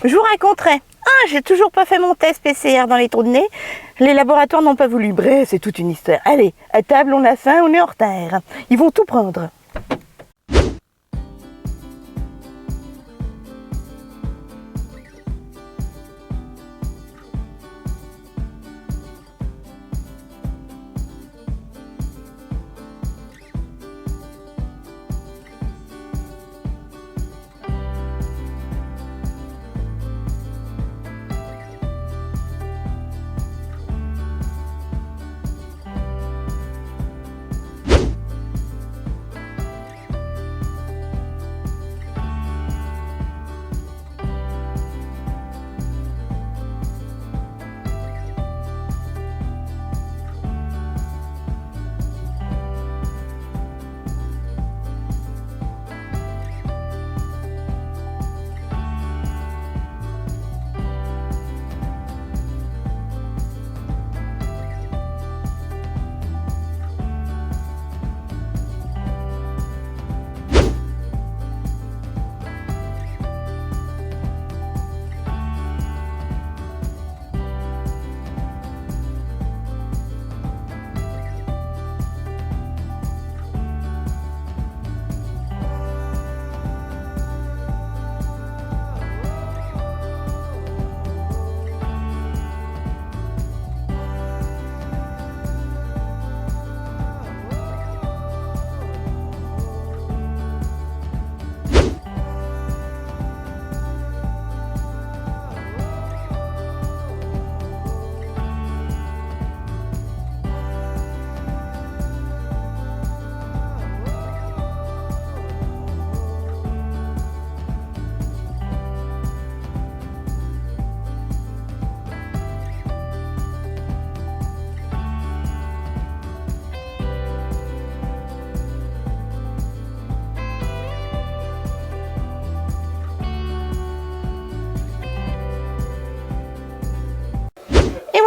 Je vous raconterai. Ah, j'ai toujours pas fait mon test PCR dans les trous de nez. Les laboratoires n'ont pas voulu. Bref, c'est toute une histoire. Allez, à table, on a faim, on est en retard. Ils vont tout prendre.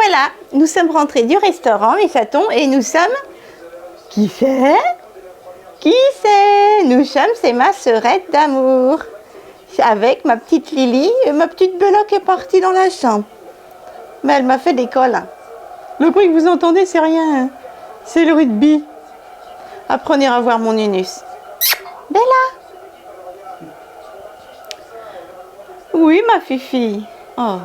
Voilà, nous sommes rentrés du restaurant, mes chatons, et nous sommes... Qui c'est? Qui c'est? Nous sommes, c'est ma sœurette d'amour. Avec ma petite Lily, et ma petite Bella qui est partie dans la chambre. Mais elle m'a fait des câlins. Le bruit que vous entendez, c'est rien. C'est le rugby. Apprenez à voir mon Nunus. Bella! Oui, ma fifi. Oh,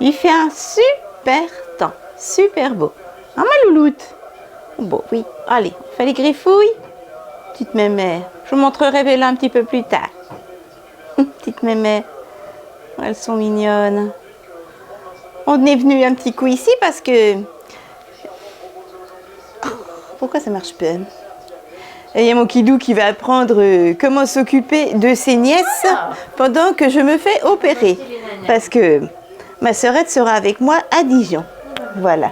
il fait un super temps. Super beau. Hein, ma louloute? Bon, oui. Allez, on fait les griffouilles. petite mémé. Je vous montrerai Bella un petit peu plus tard. Petite mémé. Elles sont mignonnes. On est venu un petit coup ici parce que... Pourquoi ça marche pas? Et il y a mon Kidou qui va apprendre comment s'occuper de ses nièces pendant que je me fais opérer. Parce que ma sœurette sera avec moi à Dijon. Voilà.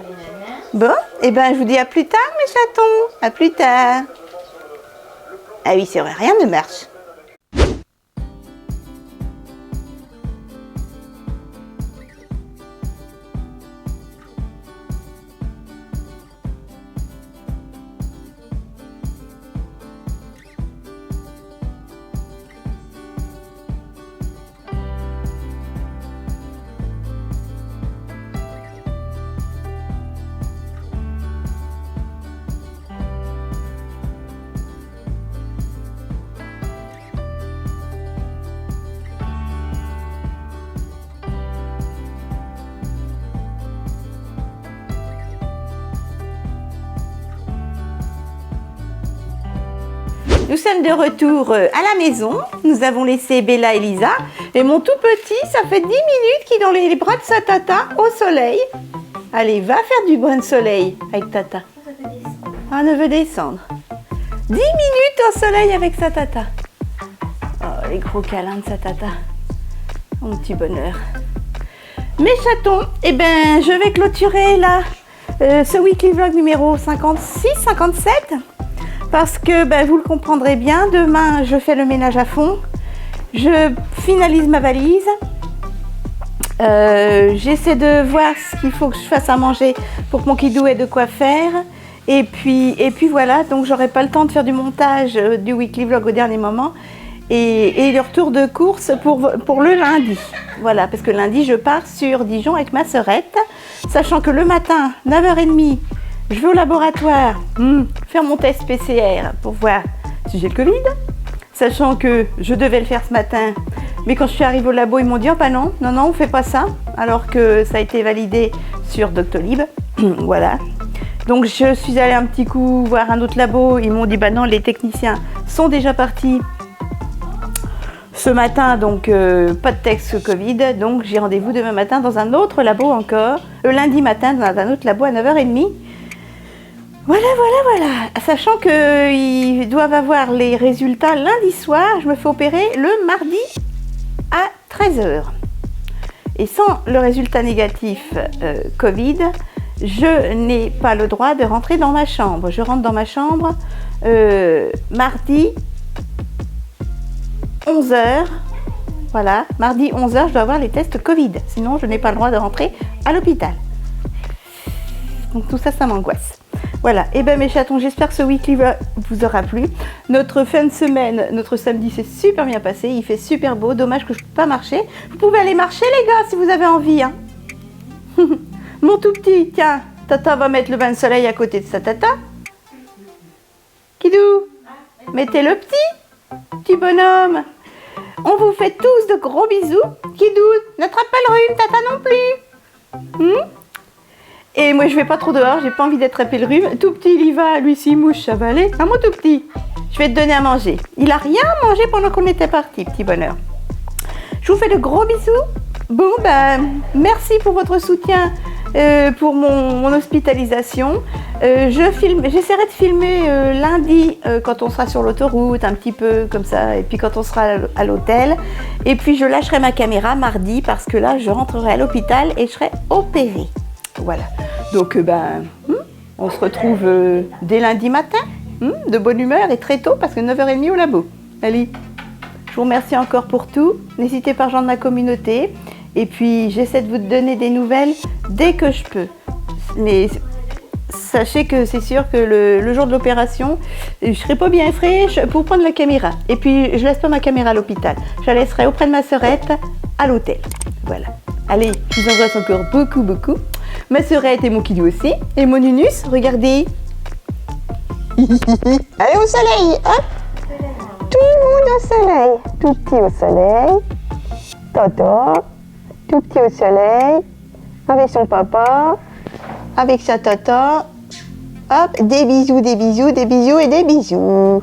Bon, et ben je vous dis à plus tard mes chatons. À plus tard. Ah oui, c'est vrai, rien ne marche. Nous sommes de retour à la maison. Nous avons laissé Bella et Lisa. Et mon tout petit, ça fait 10 minutes qu'il est dans les bras de sa tata au soleil. Allez, va faire du bain de soleil avec tata. Ah, on veut descendre. 10 minutes au soleil avec sa tata. Oh, les gros câlins de sa tata. Mon petit bonheur. Mes chatons, eh ben, je vais clôturer là ce weekly vlog numéro 56-57. Parce que, ben, vous le comprendrez bien, demain, je fais le ménage à fond. Je finalise ma valise. J'essaie de voir ce qu'il faut que je fasse à manger pour que mon Kidou ait de quoi faire. Et puis voilà, donc j'aurai pas le temps de faire du montage du weekly vlog au dernier moment. Et le retour de course pour le lundi. Voilà, parce que lundi, je pars sur Dijon avec ma sœurette. Sachant que le matin, 9h30, je vais au laboratoire faire mon test PCR pour voir si j'ai le Covid. Sachant que je devais le faire ce matin. Mais quand je suis arrivée au labo, ils m'ont dit « Oh bah non, on fait pas ça ». Alors que ça a été validé sur Doctolib. Voilà. Donc je suis allée un petit coup voir un autre labo. Ils m'ont dit « Bah non, les techniciens sont déjà partis ce matin, donc pas de test Covid. » Donc j'ai rendez-vous demain matin dans un autre labo encore. Lundi matin dans un autre labo à 9h30. Voilà. Sachant qu'ils doivent avoir les résultats lundi soir, je me fais opérer le mardi à 13h. Et sans le résultat négatif Covid, je n'ai pas le droit de rentrer dans ma chambre. Je rentre dans ma chambre mardi 11h. Voilà, mardi 11h, je dois avoir les tests Covid. Sinon, je n'ai pas le droit de rentrer à l'hôpital. Donc tout ça, ça m'angoisse. Voilà, et bien mes chatons, j'espère que ce weekly vous aura plu. Notre fin de semaine, notre samedi s'est super bien passé, il fait super beau, dommage que je ne peux pas marcher. Vous pouvez aller marcher les gars si vous avez envie. Hein. Mon tout petit, tiens, tata va mettre le bain de soleil à côté de sa tata. Kidou, mettez le petit bonhomme. On vous fait tous de gros bisous. Kidou, n'attrape pas le rhume, tata non plus. Et moi, je vais pas trop dehors, j'ai pas envie d'attraper le rhume. Tout petit, il y va, lui, s'il mouche, ça va aller. Ah, mon tout petit, je vais te donner à manger. Il a rien mangé pendant qu'on était parti, petit bonheur. Je vous fais de gros bisous. Bon, ben, merci pour votre soutien pour mon hospitalisation. J'essaierai de filmer lundi quand on sera sur l'autoroute, un petit peu comme ça, et puis quand on sera à l'hôtel. Et puis, je lâcherai ma caméra mardi parce que là, je rentrerai à l'hôpital et je serai opérée. Voilà, donc on se retrouve dès lundi matin, de bonne humeur et très tôt parce que 9h30 au labo. Allez, je vous remercie encore pour tout. N'hésitez pas à rejoindre ma communauté. Et puis j'essaie de vous donner des nouvelles dès que je peux. Mais sachez que c'est sûr que le jour de l'opération, je ne serai pas bien fraîche pour prendre la caméra. Et puis je laisse pas ma caméra à l'hôpital. Je la laisserai auprès de ma sœurette à l'hôtel. Voilà. Allez, je vous embrasse encore beaucoup. Ma sœurette et mon Kidou aussi. Et mon Nunus, regardez. Allez au soleil, hop. Tout le monde au soleil. Tout petit au soleil. Toto. Tout petit au soleil. Avec son papa. Avec sa tata. Hop, des bisous et des bisous.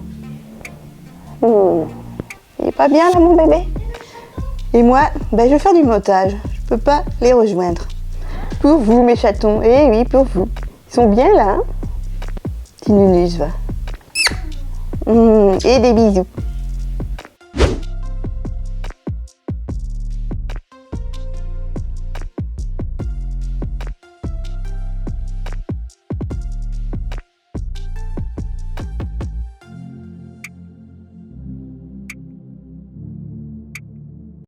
Il est pas bien là mon bébé? Et moi, je vais faire du montage. Je peux pas les rejoindre. Pour vous mes chatons, eh oui pour vous. Ils sont bien là, hein? Petit Nunus va. Et des bisous.